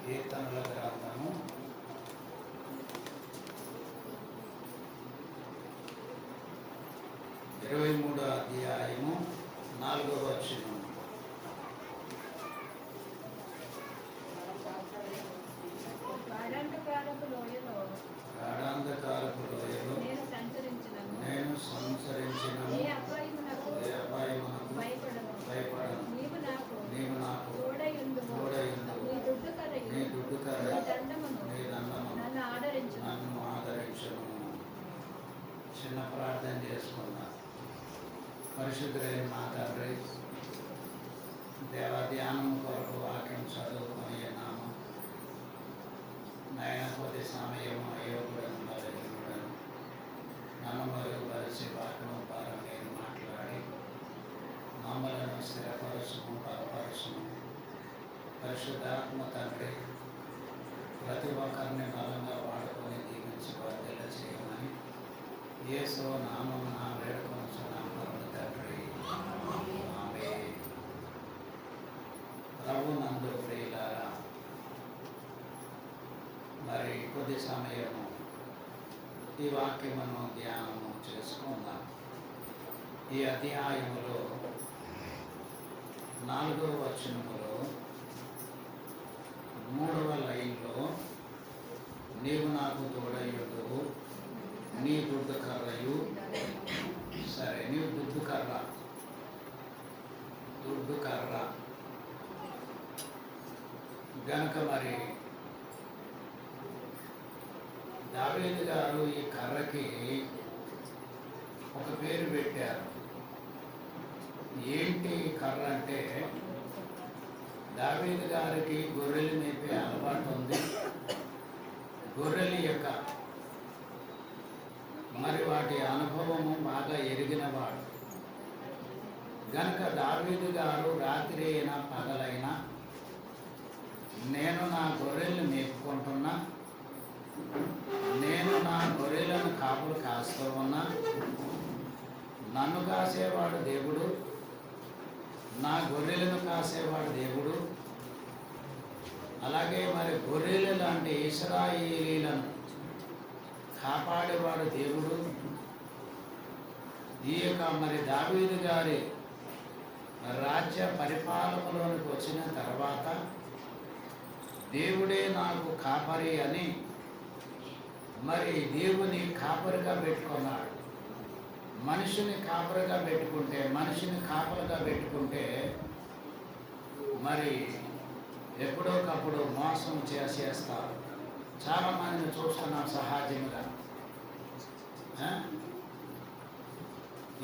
కీర్తనల గ్రంథము 23వ అధ్యాయము 4వ వచనం. గాఢాంధకారపు లోయలో నేను సంచరించినను ఏ అపాయమునకు భయపడను. నీవు నాకు తోడైయుందువు. నీ దుడ్డు కర్ర నీ దండము నన్ను ఆదరించును. చిన్న ప్రార్థన చేసుకున్నా. పరిశుద్ధులైన మా తండ్రి, దేవా ధ్యానం కొరకు వాక్యం చదువుకొని నామం నాయన కొద్ది సమయం అయోగుడను బలహీనుడను నన్ను మరుగుపరిచి వాక్యం ద్వారా నేను మాట్లాడి మమ్మలను స్థిరపరచును, బలపరచును. పరిశుద్ధాత్మ తండ్రి, ప్రతి ఒక్కరిని బలంగా వాడుకొని దీవించి వర్ధల చేయమని యేసు నామమున వేడుకొనుచున్నాము తండ్రి. ఆమేన్. ప్రభునందు ప్రియులారా, మరి కొద్ది సమయము ఈ వాక్యమును ధ్యానము చేసుకుందాం. ఈ అధ్యాయములో 4వ వచనములో 3వ లైన్లో నీవు నాకు తోడయ్యుండువు, నీ దుడ్డు కర్రయు. సరే, నీవు దుడ్డు కర్ర గనుక మరి దావీదు గారు ఈ కర్రకి ఒక పేరు పెట్టారు. ఏంటి కర్ర అంటే, దావీదు గారికి గొర్రెలు మేపే అలవాటు ఉంది. గొర్రెల యొక్క మరి వాటి అనుభవము బాగా ఎరిగినవాడు గనుక దావీదు గారు రాత్రి అయినా పగలైనా నేను నా గొర్రెలను మేపుకుంటున్నా, నేను నా గొర్రెలను కాపులు కాస్తూ ఉన్నా, నన్ను కాసేవాడు దేవుడు, నా గొర్రెలను కాసేవాడు దేవుడు, అలాగే మరి గొర్రెలు లాంటి ఇశ్రాయేలీలను కాపాడేవాడు దేవుడు. ఈ యొక్క మరి దావీదు గారి రాజ్య పరిపాలనలోనికి వచ్చిన తర్వాత దేవుడే నాకు కాపరి అని మరి దేవుని కాపరిగా పెట్టుకున్నాడు. మనిషిని కాపరిగా పెట్టుకుంటే, మనిషిని కాపరిగా పెట్టుకుంటే మరి ఎప్పుడోకప్పుడు మోసం చేసేస్తారు. చాలామందిని చూస్తున్నాం సహజంగా.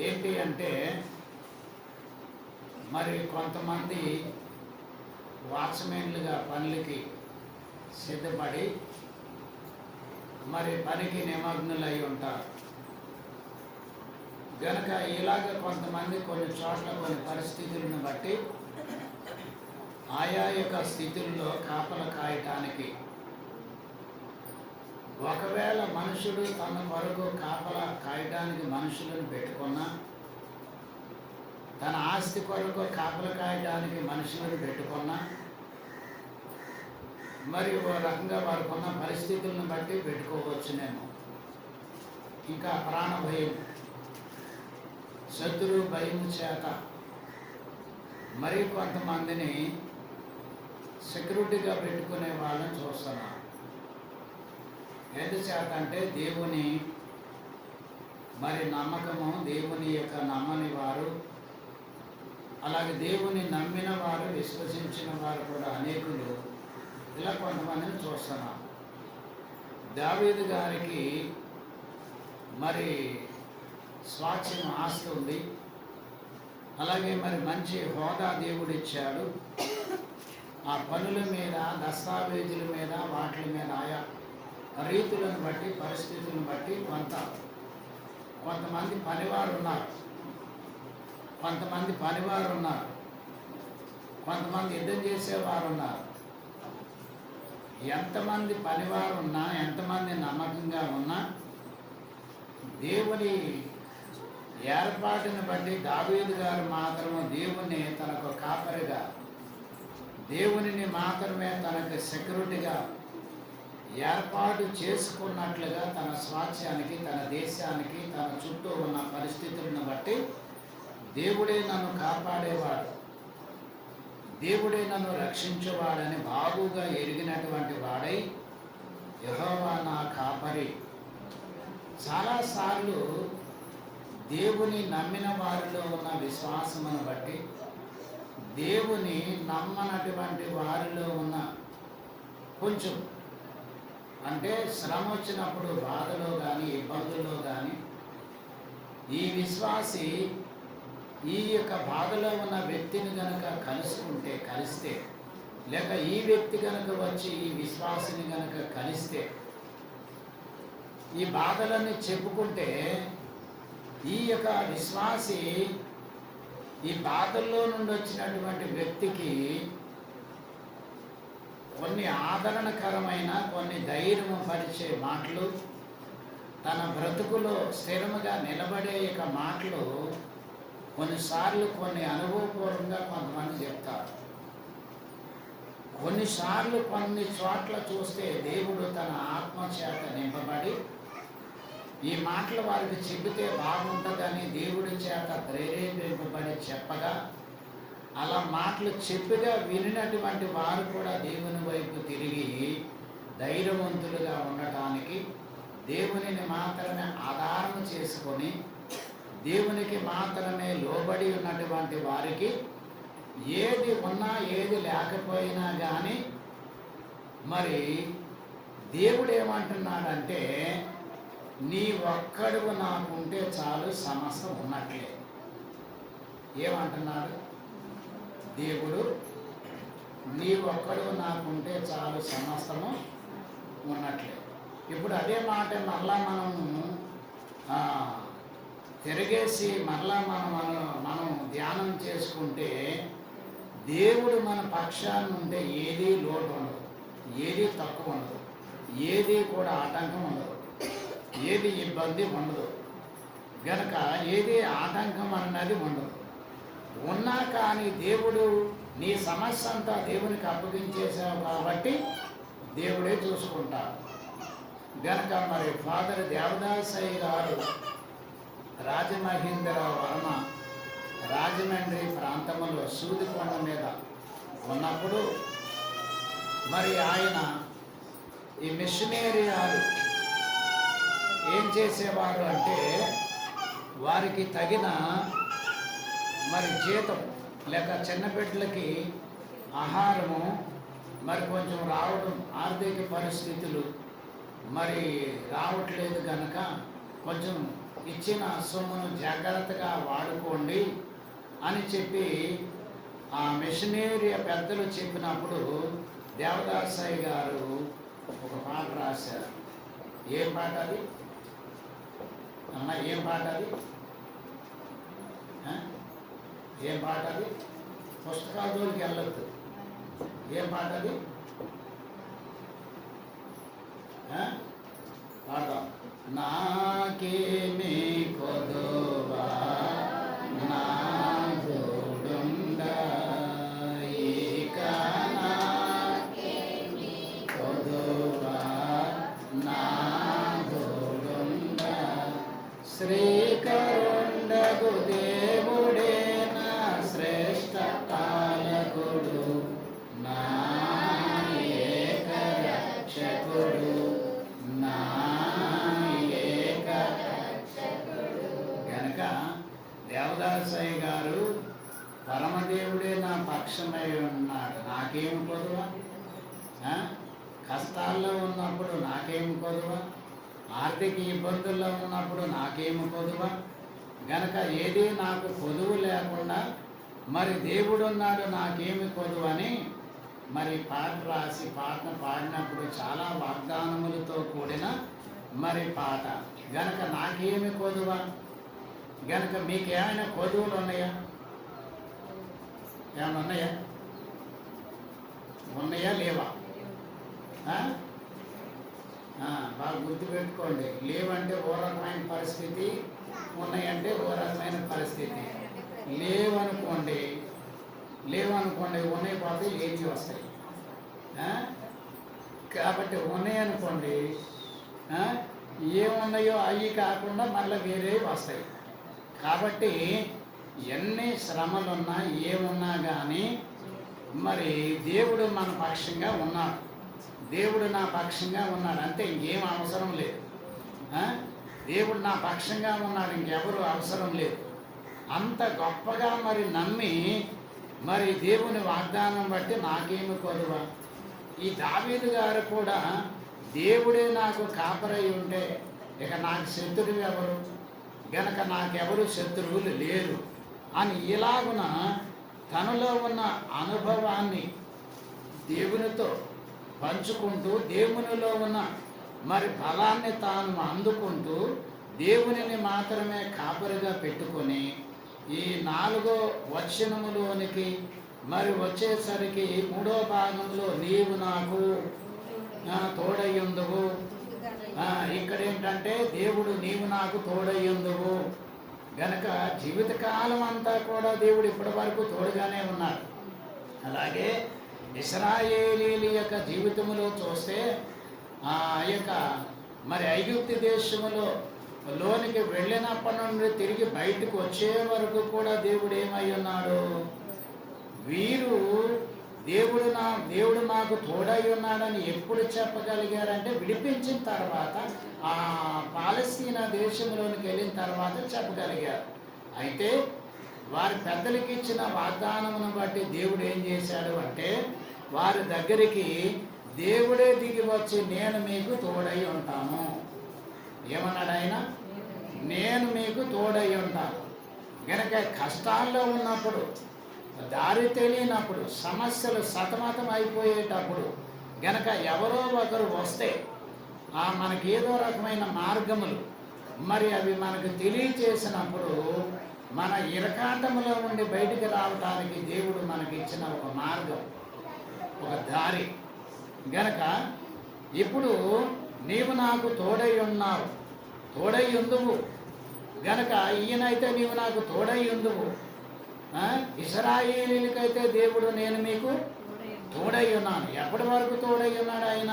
ఏంటి అంటే, మరి కొంతమంది వాచ్మెన్లుగా పనులకి సిద్ధపడి మరి పనికి నిమగ్నులై ఉంటారు. గనక ఇలాగ కొంతమంది కొన్ని చోట్ల కొన్ని పరిస్థితులను బట్టి ఆయా యొక్క స్థితుల్లో కాపలా కాయటానికి, ఒకవేళ మనుషుడు తన కొరకు కాపలా కాయటానికి మనుషులను పెట్టుకున్నా, తన ఆస్తి కొరకు కాపలా కాయటానికి మనుషులను పెట్టుకున్నా, మరి ఓ రకంగా వారికి ఉన్న పరిస్థితులను బట్టి పెట్టుకోవచ్చునేమో. ఇంకా ప్రాణ భయం, శత్రు భయం చేత మరి కొంతమందిని సెక్యూరిటీగా పెట్టుకునే వాళ్ళని చూస్తున్నాం. ఎందుచేత అంటే దేవుని మరి నమ్మకము, దేవుని యొక్క నమ్మని వారు, అలాగే దేవుని నమ్మిన వారు, విశ్వసించిన వారు కూడా అనేకులు ఇలా కొంతమందిని చూస్తున్నాం. దావీదు గారికి మరి స్వాచ్ఛ్యం ఆస్తి ఉంది, అలాగే మరి మంచి హోదా దేవుడు ఇచ్చాడు. ఆ పనుల మీద, దస్తావేజుల మీద, వాటి మీద ఆయా రీతులను బట్టి, పరిస్థితులను బట్టి కొంతమంది పనివారు ఉన్నారు, కొంతమంది యుద్ధం చేసేవారు ఉన్నారు. ఎంతమంది పనివారు ఉన్నా, ఎంతమంది నమ్మకంగా ఉన్నా, దేవుని ఏర్పాటుని బట్టి దావీదు గారు మాత్రము దేవుని తనకు కాపరిగా, దేవునిని మాత్రమే తనకు చక్కటి సెక్యూరిటీగా ఏర్పాటు చేసుకున్నట్లుగా తన స్వాస్థ్యానికి, తన దేశానికి, తన చుట్టూ ఉన్న పరిస్థితులను బట్టి దేవుడే నన్ను కాపాడేవాడు, దేవుడే నన్ను రక్షించేవాడని బాగుగా ఎరిగినటువంటి వాడై యెహోవా నా కాపరి. చాలాసార్లు దేవుని నమ్మిన వారిలో ఉన్న విశ్వాసమును బట్టి, దేవుని నమ్మనటువంటి వారిలో ఉన్న కొంచెం అంటే శ్రమ వచ్చినప్పుడు, బాధలో కానీ ఇబ్బందుల్లో కానీ ఈ విశ్వాసి ఈ యొక్క బాధలో ఉన్న వ్యక్తిని కనుక కలిస్తే లేక ఈ వ్యక్తి కనుక వచ్చి ఈ విశ్వాసిని కనుక కలిస్తే, ఈ బాధలన్నీ చెప్పుకుంటే ఈ యొక్క విశ్వాసి ఈ బాధల్లో నుండి వచ్చినటువంటి వ్యక్తికి కొన్ని ఆదరణకరమైన, కొన్ని ధైర్యం పరిచే మాటలు, తన బ్రతుకులో స్థిరముగా నిలబడే యొక్క మాటలు కొన్నిసార్లు కొన్ని అనుభవపూర్వకంగా కొంతమంది చెప్తారు. కొన్నిసార్లు కొన్ని చోట్ల చూస్తే దేవుడు తన ఆత్మ చేత నింపబడి ఈ మాటలు వారికి చెబితే బాగుంటుందని దేవుడి చేత ప్రేరేపింపబడి చెప్పగా, అలా మాటలు చెప్పిగా వినినటువంటి వారు కూడా దేవుని వైపు తిరిగి ధైర్యవంతులుగా ఉండటానికి, దేవునిని మాత్రమే ఆధారం చేసుకొని దేవునికి మాత్రమే లోబడి ఉన్నటువంటి వారికి ఏది ఉన్నా ఏది లేకపోయినా కానీ మరి దేవుడు ఏమంటున్నాడంటే, నీ ఒక్కడుగు నాకుంటే చాలు సమస్తం ఉన్నట్లే. ఏమంటున్నాడు దేవుడు? నీ ఒక్కడు నాకుంటే చాలు సమస్తము ఉన్నట్లే. ఇప్పుడు అదే మాట మరలా మనము తిరిగేసి మరలా మనం ధ్యానం చేసుకుంటే, దేవుడు మన పక్షాన్ని ఉంటే ఏదీ లోటు ఉండదు, ఏదీ తక్కువ ఉండదు, ఏదీ కూడా ఆటంకం ఉండదు, ఏది ఇబ్బంది ఉండదు. గనక ఏది ఆటంకం అన్నది ఉండదు. ఉన్నా కానీ దేవుడు నీ సమస్య అంతా దేవునికి అప్పగించేసావు కాబట్టి దేవుడే చూసుకుంటాడు. గనక మరి ఫాదర్ దేవదాసయ్య గారు రాజమహేంద్రవర్మ రాజమండ్రి ప్రాంతంలో సూదికొండ మీద ఉన్నప్పుడు మరి ఆయన ఈ మిషనరీలు ఏం చేసేవారు అంటే, వారికి తగిన మరి జీతం లేక చిన్నబిడ్డలకి ఆహారము మరి కొంచెం రావడం, ఆర్థిక పరిస్థితులు మరి రావట్లేదు కనుక కొంచెం ఇచ్చిన సొమ్మును జాగ్రత్తగా వాడుకోండి అని చెప్పి ఆ మిషనరీ పెద్దలు చెప్పినప్పుడు దేవదాసయ్య గారు ఒక పాట రాశారు. ఏం పాట అది అన్న? ఏం పాట అది? ఏం పాట అది? పుస్తకాల జోలికి వెళ్ళొద్దు. ఏం పాట అది? పాడదాం. నాకేమి కొదువా నా తోడుండా, ఇక నాకేమి కొదువా నా తోడుండా, శ్రీకరుండగు దేవుడే నా శ్రేష్ఠ పాలకుడు, నా ఏక రక్షకుడు, నా ఏక రక్షకుడు. గనక దేవదాసయ్య గారు పరమదేవుడే నా పక్షమై ఉన్నాడు, నాకేమి కొదువా? కష్టాల్లో ఉన్నప్పుడు నాకేమి కొదువా? ఆర్థిక ఇబ్బందుల్లో ఉన్నప్పుడు నాకేమి కొదువా? గనక ఏది నాకు కొదువు లేకుండా మరి దేవుడు ఉన్నాడు, నాకేమి కొదువని మరి పాట రాసి పాటను పాడినప్పుడు చాలా వాగ్దానములతో కూడిన మరి పాట. గనక నాకేమి కొదువా? గనక మీకేమైనా కొదువులు ఉన్నాయా? ఏమైనా ఉన్నాయా? ఉన్నాయా లేవా? బాగా గుర్తుపెట్టుకోండి. లేవంటే ఓ రకమైన పరిస్థితి, ఉన్నాయంటే ఓ రకమైన పరిస్థితి. లేవనుకోండి ఉన్నాయి పోతే లేచి వస్తాయి. కాబట్టి ఉన్నాయనుకోండి, ఏమున్నాయో అవి కాకుండా మళ్ళీ వేరే వస్తాయి. కాబట్టి ఎన్ని శ్రమలున్నా ఏమున్నా కానీ మరి దేవుడు మన పక్షంగా ఉన్నాడు. దేవుడు నా పక్షంగా ఉన్నాడు అంటే ఇంకేం అవసరం లేదు. దేవుడు నా పక్షంగా ఉన్నాడు, ఇంకెవరు అవసరం లేదు. అంత గొప్పగా మరి నమ్మి మరి దేవుని వాగ్దానం బట్టి నాకేమి కొదువ. ఈ దావీదు గారు కూడా దేవుడే నాకు కాపరై ఉంటే ఇక నాకు శత్రువు ఎవరు, గనక నాకెవరు శత్రువులు లేరు అని ఇలాగున తనలో ఉన్న అనుభవాన్ని దేవునితో పంచుకుంటూ దేవునిలో ఉన్న మరి ఫలాన్ని తాను అందుకుంటూ దేవునిని మాత్రమే కాపరిగా పెట్టుకొని ఈ 4వ వచనములోనికి మరి వచ్చేసరికి 3వ భాగంలో నీవు నాకు తోడయ్యుందువు. ఇక్కడ ఏంటంటే దేవుడు నీవు నాకు తోడయ్యుందువు గనక జీవితకాలం అంతా కూడా దేవుడు ఇప్పటి వరకు తోడుగానే ఉన్నాడు. అలాగే ఇశ్రాయేలీల యొక్క జీవితంలో చూస్తే ఆ యొక్క మరి ఐగుప్తు దేశములో లోనికి వెళ్ళినప్పటి నుండి తిరిగి బయటకు వచ్చే వరకు కూడా దేవుడు ఏమై ఉన్నాడు, వీరు దేవుడు నాకు తోడై ఉన్నాడని ఎప్పుడు చెప్పగలిగారంటే విడిపించిన తర్వాత, ఆ పాలస్తీనా దేశంలోనికి వెళ్ళిన తర్వాత చెప్పగలిగారు. అయితే వారి పెద్దలకి ఇచ్చిన వాగ్దానమును బట్టి దేవుడు ఏం చేశాడు అంటే వారి దగ్గరికి దేవుడే దిగి వచ్చి నేను మీకు తోడై ఉంటాను ఏమన్నాడు ఆయన, నేను మీకు తోడై ఉంటాను. గనక కష్టాల్లో ఉన్నప్పుడు, దారి తెలియనప్పుడు, సమస్యలు సతమతం అయిపోయేటప్పుడు గనక ఎవరో ఒకరు వస్తే మనకి ఏదో రకమైన మార్గములు మరి అవి మనకు తెలియచేసినప్పుడు మన ఇరకాటములో నుండి బయటికి రావడానికి దేవుడు మనకి ఇచ్చిన ఒక మార్గం, ఒక దారి. గనక ఇప్పుడు నీవు నాకు తోడై ఉన్నావు, తోడై ఉందువు గనక ఈయనైతే నీవు నాకు తోడై ఉందువు. ఇశ్రాయేలీలకైతే దేవుడు నేను మీకు తోడై ఉన్నాను. ఎప్పటి వరకు తోడై ఉన్నాడు ఆయన?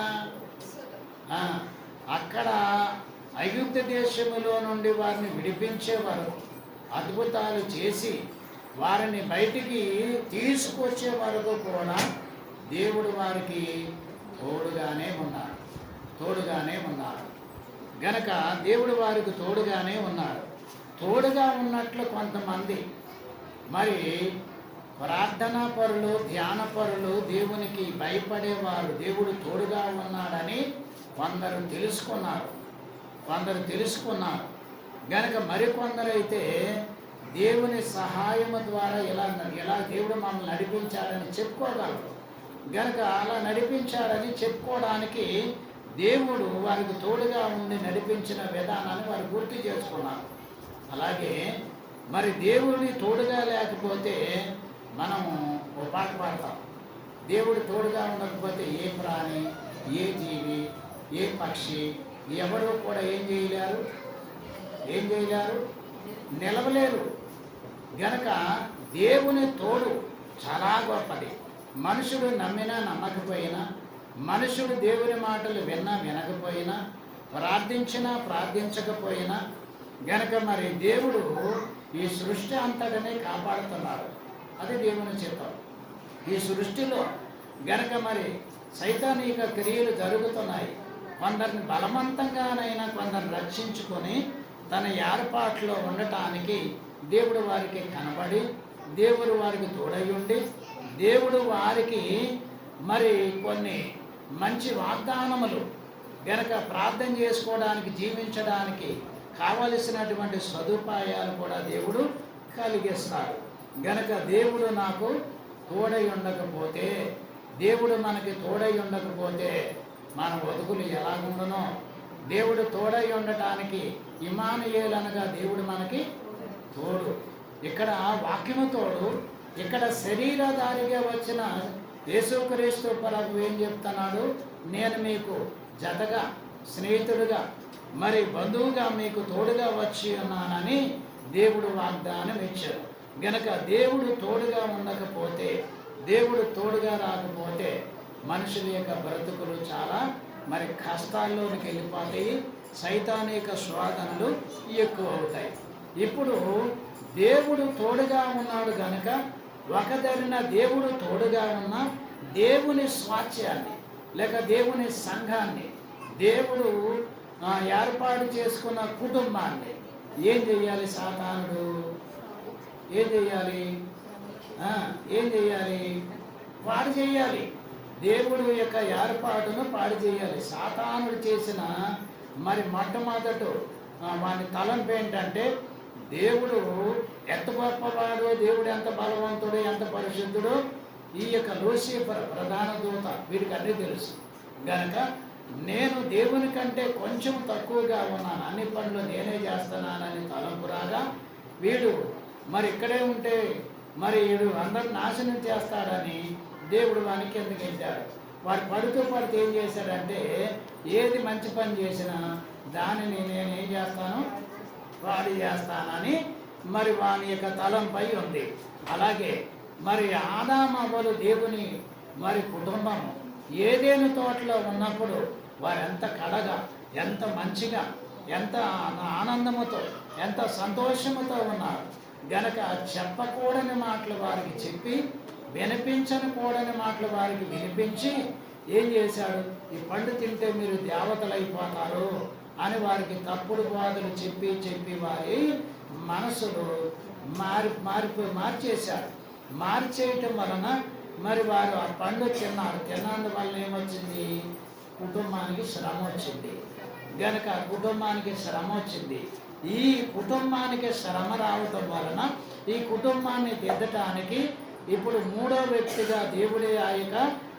అక్కడ ఐగుప్తు దేశములో నుండి వారిని విడిపించే వరకు, అద్భుతాలు చేసి వారిని బయటికి తీసుకొచ్చే వరకు కూడా దేవుడు వారికి తోడుగానే ఉన్నాడు, తోడుగానే ఉన్నాడు. గనక దేవుడు వారికి తోడుగానే ఉన్నాడు. తోడుగా ఉన్నట్లు కొంతమంది మరి ప్రార్థనా పరులు, ధ్యాన పరులు, దేవునికి భయపడేవారు దేవుడు తోడుగా ఉన్నాడని కొందరు తెలుసుకున్నారు. గనక మరికొందరైతే దేవుని సహాయము ద్వారా ఎలా దేవుడు మమ్మల్ని నడిపించాడని చెప్పుకోగలరు. గనక అలా నడిపించాడని చెప్పుకోవడానికి దేవుడు వారికి తోడుగా ఉండి నడిపించిన విధానాన్ని వారు గుర్తు చేసుకున్నారు. అలాగే మరి దేవుడిని తోడుగా లేకపోతే మనము ఓ పాట పాడతాం. దేవుడు తోడుగా ఉండకపోతే ఏ ప్రాణి, ఏ జీవి, ఏ పక్షి ఎవరు కూడా ఏం చేయలేరు, నిలవలేరు. గనక దేవుని తోడు చాలా గొప్పది. మనుషుడు నమ్మినా నమ్మకపోయినా, మనుషుడు దేవుని మాటలు విన్నా వినకపోయినా, ప్రార్థించినా ప్రార్థించకపోయినా గనక మరి దేవుడు ఈ సృష్టి అంతటినీ కాపాడుతున్నాడు. అది దేవుని చిత్తం. ఈ సృష్టిలో గనక మరి సైతానీక క్రియలు జరుగుతున్నాయి. కొందరిని బలవంతంగానైనా కొందరిని రక్షించుకొని తన ఏర్పాట్లో ఉండటానికి దేవుడు వారికి కనబడి, దేవుడు వారికి తోడై ఉండి, దేవుడు వారికి మరి కొన్ని మంచి వాగ్దానములు గనక ప్రార్థన చేసుకోవడానికి, జీవించడానికి కావలసినటువంటి సదుపాయాలు కూడా దేవుడు కలిగిస్తాడు. గనక దేవుడు నాకు తోడై ఉండకపోతే, దేవుడు మనకి తోడై ఉండకపోతే మన బతుకులు ఎలాగుండనో. దేవుడు తోడై ఉండటానికి ఇమ్మానుయేలు అనగా దేవుడు మనకి తోడు. ఇక్కడ వాక్యము తోడు, ఇక్కడ శరీరధారిగా వచ్చిన యేసుక్రీస్తు ప్రభువు ఏం చెప్తున్నాడు, నేను మీకు జతగా, స్నేహితుడుగా, మరి బంధువుగా మీకు తోడుగా వచ్చి ఉన్నానని దేవుడు వాగ్దానం ఇచ్చాడు. గనక దేవుడు తోడుగా ఉండకపోతే, దేవుడు తోడుగా రాకపోతే మనుషుల యొక్క బ్రతుకులు చాలా మరి కష్టాల్లోనికి వెళ్ళిపోతాయి, సైతాను యొక్క శోధనలు ఎక్కువ అవుతాయి. ఇప్పుడు దేవుడు తోడుగా ఉన్నాడు కనుక ఒకదరిన దేవుడు తోడుగా ఉన్న దేవుని స్వాస్థ్యాన్ని లేక దేవుని సంఘాన్ని, దేవుడు ఏర్పాటు చేసుకున్న కుటుంబాన్ని ఏం చెయ్యాలి? సాతానుడు ఏం చెయ్యాలి? ఏం చెయ్యాలి? పాడు చేయాలి. దేవుడు యొక్క ఏర్పాటును పాడు చేయాలి. సాతానుడు చేసిన మరి మొట్టమొదట వాని తలంపు ఏంటంటే, దేవుడు ఎంత గొప్పవాడు, దేవుడు ఎంత బలవంతుడు, ఎంత పరిశుద్ధుడు, ఈ యొక్క లూసిఫర్ ప్రధాన దూత వీడికి అన్నీ తెలుసు గనక నేను దేవుని కంటే కొంచెం తక్కువగా ఉన్నాను, అన్ని పనులు నేనే చేస్తున్నానని తలంపు రాగా వీడు మరి ఇక్కడే ఉంటే మరి వీడు అందరిని నాశనం చేస్తాడని దేవుడు వానికి ఎందుకు వెళ్ళాడు. వాడు పడుతూ ఏం చేశాడంటే, ఏది మంచి పని చేసినా దానిని నేను ఏం చేస్తాను? పాడు చేస్తానని మరి వాని యొక్క తలంపై ఉంది. అలాగే మరి ఆదామవ్వలు దేవుని మరి కుటుంబము ఏదేను తోటలో ఉన్నప్పుడు వారు ఎంత కడగా, ఎంత మంచిగా, ఎంత ఆనందముతో, ఎంత సంతోషముతో ఉన్నారు గనక చెప్పకూడని మాటలు వారికి చెప్పి, వినిపించకూడని మాటలు వారికి వినిపించి ఏం చేశాడు? ఈ పండు తింటే మీరు దేవతలైపోతారు అని వారికి తప్పుడు బాధలు చెప్పి వారి మనసులు మార్చేశాడు. మార్చేయటం వలన మరి వారు ఆ పండు తిన్నందువల్ల ఏమొచ్చింది? కుటుంబానికి శ్రమ వచ్చింది. గనక కుటుంబానికి శ్రమ వచ్చింది. ఈ కుటుంబానికి శ్రమ రావటం వలన ఈ కుటుంబాన్ని దిద్దటానికి ఇప్పుడు మూడో వ్యక్తిగా దేవుడే ఆ యొక్క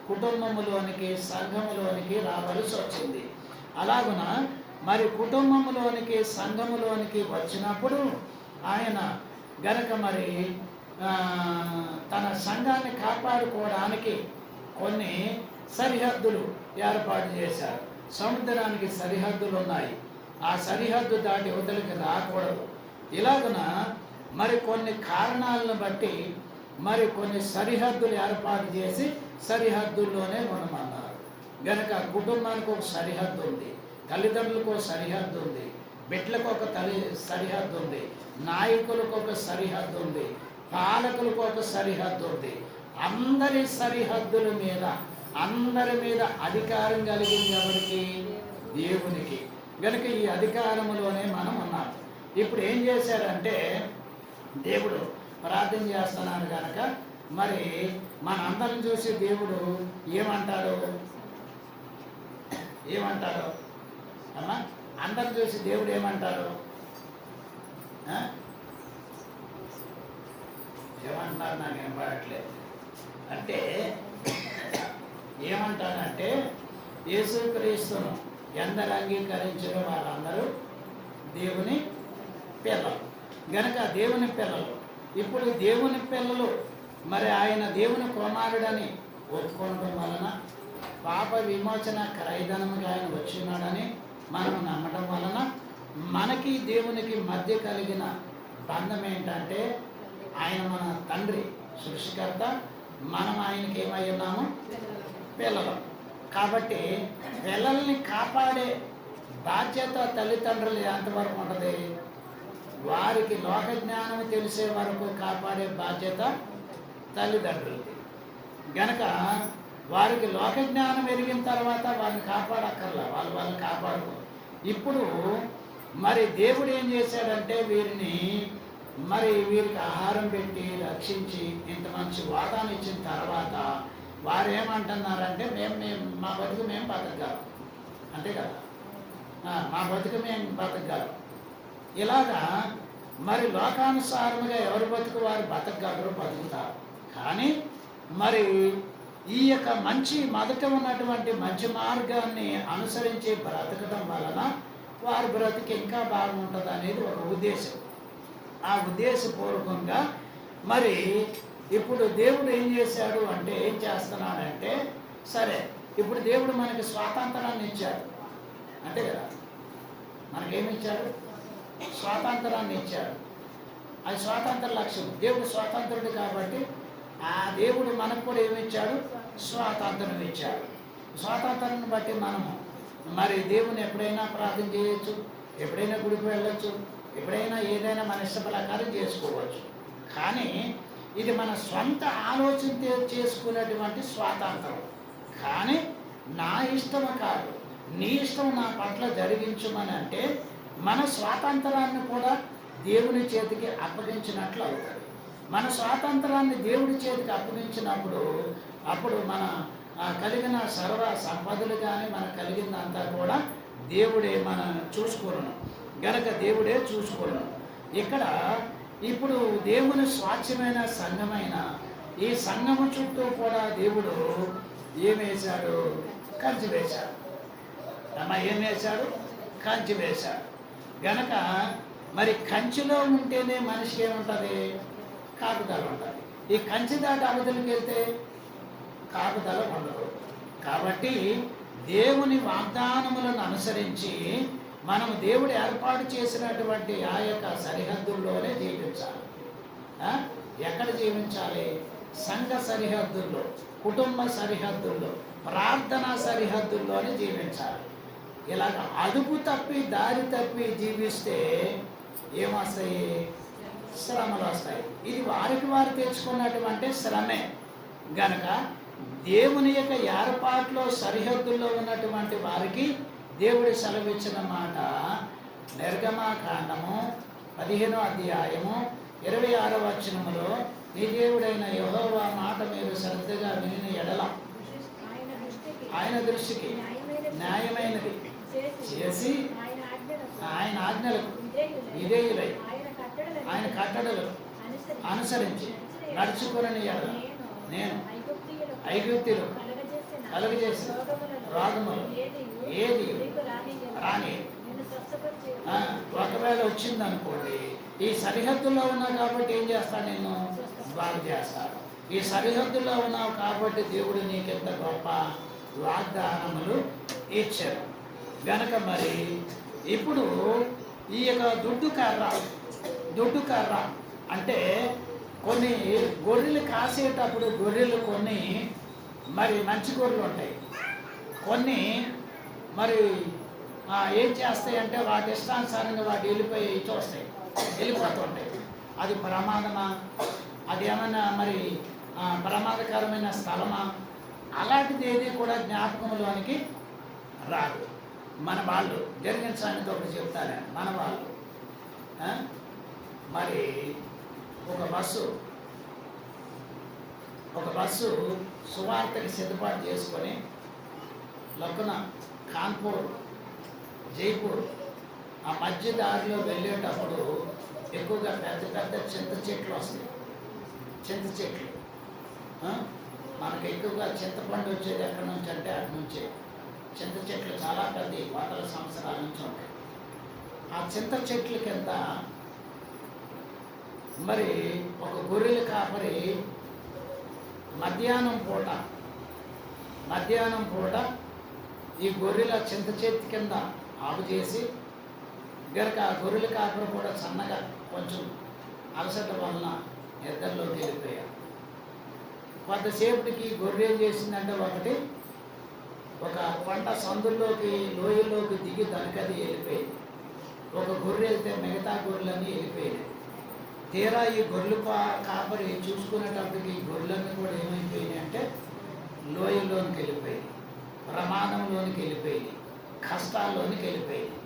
కుటుంబములోనికి, సంఘములోనికి రావలసి వచ్చింది. అలాగున మరి కుటుంబములోనికి, సంఘములోనికి వచ్చినప్పుడు ఆయన గనక మరి తన సంఘాన్ని కాపాడుకోవడానికి కొన్ని సరిహద్దులు ఏర్పాటు చేశారు. సముద్రానికి సరిహద్దులు ఉన్నాయి, ఆ సరిహద్దు దాటి యువతలకి రాకూడదు. ఇలాగున మరి కొన్ని కారణాలను బట్టి మరి కొన్ని సరిహద్దులు ఏర్పాటు చేసి సరిహద్దుల్లోనే ఉండమన్నారు. గనక కుటుంబానికి ఒక సరిహద్దు ఉంది, తల్లిదండ్రులకు ఒక సరిహద్దు ఉంది, బిడ్డలకు ఒక సరిహద్దు ఉంది, నాయకులకు ఒక సరిహద్దు ఉంది, పాలకులకు ఒక సరిహద్దు ఉంది. అందరి సరిహద్దుల మీద, అందరి మీద అధికారం కలిగింది ఎవరికి? దేవునికి. గనుక ఈ అధికారములోనే మనం ఉన్నాం. ఇప్పుడు ఏం చేశారంటే, దేవుడు ప్రార్థన చేస్తున్నాడు కనుక మరి మన అందరం చూసి దేవుడు ఏమంటాడు అమ్మా? అందరం చూసి దేవుడు ఏమంటారు? ఏమంటారు? నాకు వినపడట్లేదు. అంటే ఏమంటారంటే, యేసుక్రీస్తును ఎందరు అంగీకరించిన వాళ్ళందరూ దేవుని పిల్లలు. గనక దేవుని పిల్లలు, ఇప్పుడు దేవుని పిల్లలు మరి ఆయన దేవుని కుమారుడని ఒప్పుకోవడం వలన, పాప విమోచన క్రయధనముగా ఆయన వచ్చినాడని మనం నమ్మడం వలన మనకి దేవునికి మధ్య కలిగిన బంధం ఏంటంటే, ఆయన మన తండ్రి, సృష్టికర్త, మనం ఆయనకి ఏమై ఉన్నాము? పిల్లలు. కాబట్టి పిల్లల్ని కాపాడే బాధ్యత తల్లిదండ్రులు ఎంతవరకు ఉంటుంది? వారికి లోక జ్ఞానం తెలిసే వరకు కాపాడే బాధ్యత తల్లిదండ్రులది. గనక వారికి లోక జ్ఞానం ఎరిగిన తర్వాత వాళ్ళని కాపాడక్కర్లా, వాళ్ళని కాపాడుకో. ఇప్పుడు మరి దేవుడు ఏం చేశాడంటే, వీరికి ఆహారం పెట్టి రక్షించి ఇంత మంచి వాతాన్ని ఇచ్చిన తర్వాత వారు ఏమంటున్నారంటే, మా బతుకు మేము బతకగలం, అంతే కదా, మా బతుకు మేము బతకగలం. ఇలాగా మరి లోకానుసారముగా ఎవరి బతుకు వారు బతకగలరు, బతుకుతారు. కానీ మరి ఈ యొక్క మొదట ఉన్నటువంటి మంచి మార్గాన్ని అనుసరించి బ్రతకడం వలన వారి బ్రతికి ఇంకా బాగుంటుంది అనేది ఒక ఉద్దేశం. ఆ ఉద్దేశపూర్వకంగా మరి ఇప్పుడు దేవుడు ఏం చేశాడు అంటే, ఏం చేస్తున్నాడంటే, సరే ఇప్పుడు దేవుడు మనకి స్వాతంత్రాన్ని ఇచ్చాడు, అంతే కదా, మనకేమి ఇచ్చాడు? స్వాతంత్రాన్ని ఇచ్చాడు. అది స్వాతంత్ర లక్ష్యం. దేవుడు స్వాతంత్రుడు కాబట్టి ఆ దేవుడు మనకు కూడా ఏమిచ్చాడు? స్వాతంత్రం ఇచ్చాడు. స్వాతంత్రాన్ని బట్టి మనము మరి దేవుని ఎప్పుడైనా ప్రార్థన చేయొచ్చు, ఎప్పుడైనా గుడికి వెళ్ళొచ్చు, ఎప్పుడైనా ఏదైనా మన ఇష్ట ప్రకారం చేసుకోవచ్చు. కానీ ఇది మన సొంత ఆలోచన చేసుకునేటువంటి స్వాతంత్రం. కానీ నా ఇష్టం కాదు, నీ ఇష్టం నా పట్ల జరిగించమని అంటే మన స్వాతంత్రాన్ని కూడా దేవుని చేతికి అప్పగించినట్లు అవుతుంది. మన స్వాతంత్రాన్ని దేవుడి చేతికి అప్పగించినప్పుడు అప్పుడు మన కలిగిన సర్వ సంపదలు కానీ మనకు కలిగిందంతా కూడా దేవుడే మన చూసుకోను గనక దేవుడే చూసుకోను. ఇక్కడ ఇప్పుడు దేవుని స్వాచ్ఛమైన సంఘమైన ఈ సంఘము చుట్టూ కూడా దేవుడు ఏమేశాడు? కంచి వేశాడు. అమ్మ ఏం వేశాడు? కంచి వేశాడు. గనక మరి కంచిలో ఉంటేనే మనిషికి ఏముంటుంది? కాపుదల ఉంటుంది. ఈ కంచి దాటి అవతలికి వెళ్తే కాపుదల ఉండదు. కాబట్టి దేవుని వాగ్దానములను అనుసరించి మనం దేవుడు ఏర్పాటు చేసినటువంటి ఆ యొక్క సరిహద్దుల్లోనే జీవించాలి. ఎక్కడ జీవించాలి? సంఘ సరిహద్దుల్లో, కుటుంబ సరిహద్దుల్లో, ప్రార్థన సరిహద్దుల్లోనే జీవించాలి. ఇలాగ అదుపు తప్పి దారి తప్పి జీవిస్తే ఏమొస్తాయి? శ్రమలు వస్తాయి. ఇది వారికి వారు తెచ్చుకున్నటువంటి శ్రమే. గనక దేవుని యొక్క ఏర్పాట్లో సరిహద్దుల్లో ఉన్నటువంటి వారికి దేవుడు సెలవిచ్చిన మాట నిర్గమకాండము 15వ అధ్యాయము 26వ వచనములో, నీ దేవుడైన యెహోవా మాట మీరు శ్రద్ధగా వినిన ఎడల ఆయన దృష్టికి న్యాయమైనది చేసి ఆయన ఆజ్ఞలకు విధేయులై ఆయన కట్టడలు అనుసరించి నడుచుకుని ఎడల నేను ఐగుప్తులు కలుగజేసిన రోగములు ఏది రాని ఒకవేళ వచ్చిందనుకోండి, ఈ సరిహద్దుల్లో ఉన్నావు కాబట్టి ఏం చేస్తాను? నేను బాగు చేస్తాను. ఈ సరిహద్దుల్లో ఉన్నావు కాబట్టి దేవుడు నీకెంత గొప్ప వాగ్దానములు ఇచ్చారు. గనక మరి ఇప్పుడు ఈ యొక్క దుడ్డు కర్ర అంటే కొన్ని గొర్రెలు కాసేటప్పుడు గొర్రెలు కొన్ని మరి మంచి గొర్రెలు ఉంటాయి, కొన్ని మరి ఏం చేస్తాయంటే వాటి ఇష్టానుసారంగా వాటి వెళ్ళిపోతుంటాయి. అది ప్రమాదమా? అది ఏమైనా మరి ప్రమాదకరమైన స్థలమా? అలాంటిది ఏది కూడా జ్ఞాపకంలోనికి రాదు. మన వాళ్ళు జరిగిన సంగతి ఒకటి చెప్తారే. మన వాళ్ళు మరి ఒక బస్సు సువార్తకి సిద్ధపాటు చేసుకొని లక్కున కాన్పూర్, జైపూర్ ఆ మధ్య దారిలో వెళ్ళేటప్పుడు ఎక్కువగా పెద్ద పెద్ద చింత చెట్లు వస్తాయి. చింత చెట్లు మనకు ఎక్కువగా చింతపండు వచ్చేది ఎక్కడి నుంచి అంటే అటు నుంచే. చింత చెట్లు చాలా పెద్ద వందల సంవత్సరాల నుంచి ఉంటాయి. ఆ చింత చెట్ల కింద మరి ఒక గొర్రెల కాపరి మధ్యాహ్నం పూట ఈ గొర్రెల చింత చెట్టు కింద ఆపు చేసి గనక ఆ గొర్రెల కాపరి కూడా సన్నగా కొంచెం అలసట వలన నిద్రలోకి వెళ్ళిపోయారు. కొంతసేపటికి గొర్రె ఏం చేసిందంటే ఒక పంట సందుల్లోకి లోయల్లోకి దిగి దానికది వెళ్ళిపోయింది. ఒక గొర్రె వెళ్తే మిగతా గొర్రెలన్నీ వెళ్ళిపోయింది. తీరా ఈ గొర్రెలు కాపరి చూసుకునేటప్పటికి ఈ గొర్రెలన్నీ కూడా ఏమైపోయినాయి అంటే లోయల్లోనికి వెళ్ళిపోయింది, ప్రమాదంలోనికి వెళ్ళిపోయింది, కష్టాల్లోనికి వెళ్ళిపోయింది.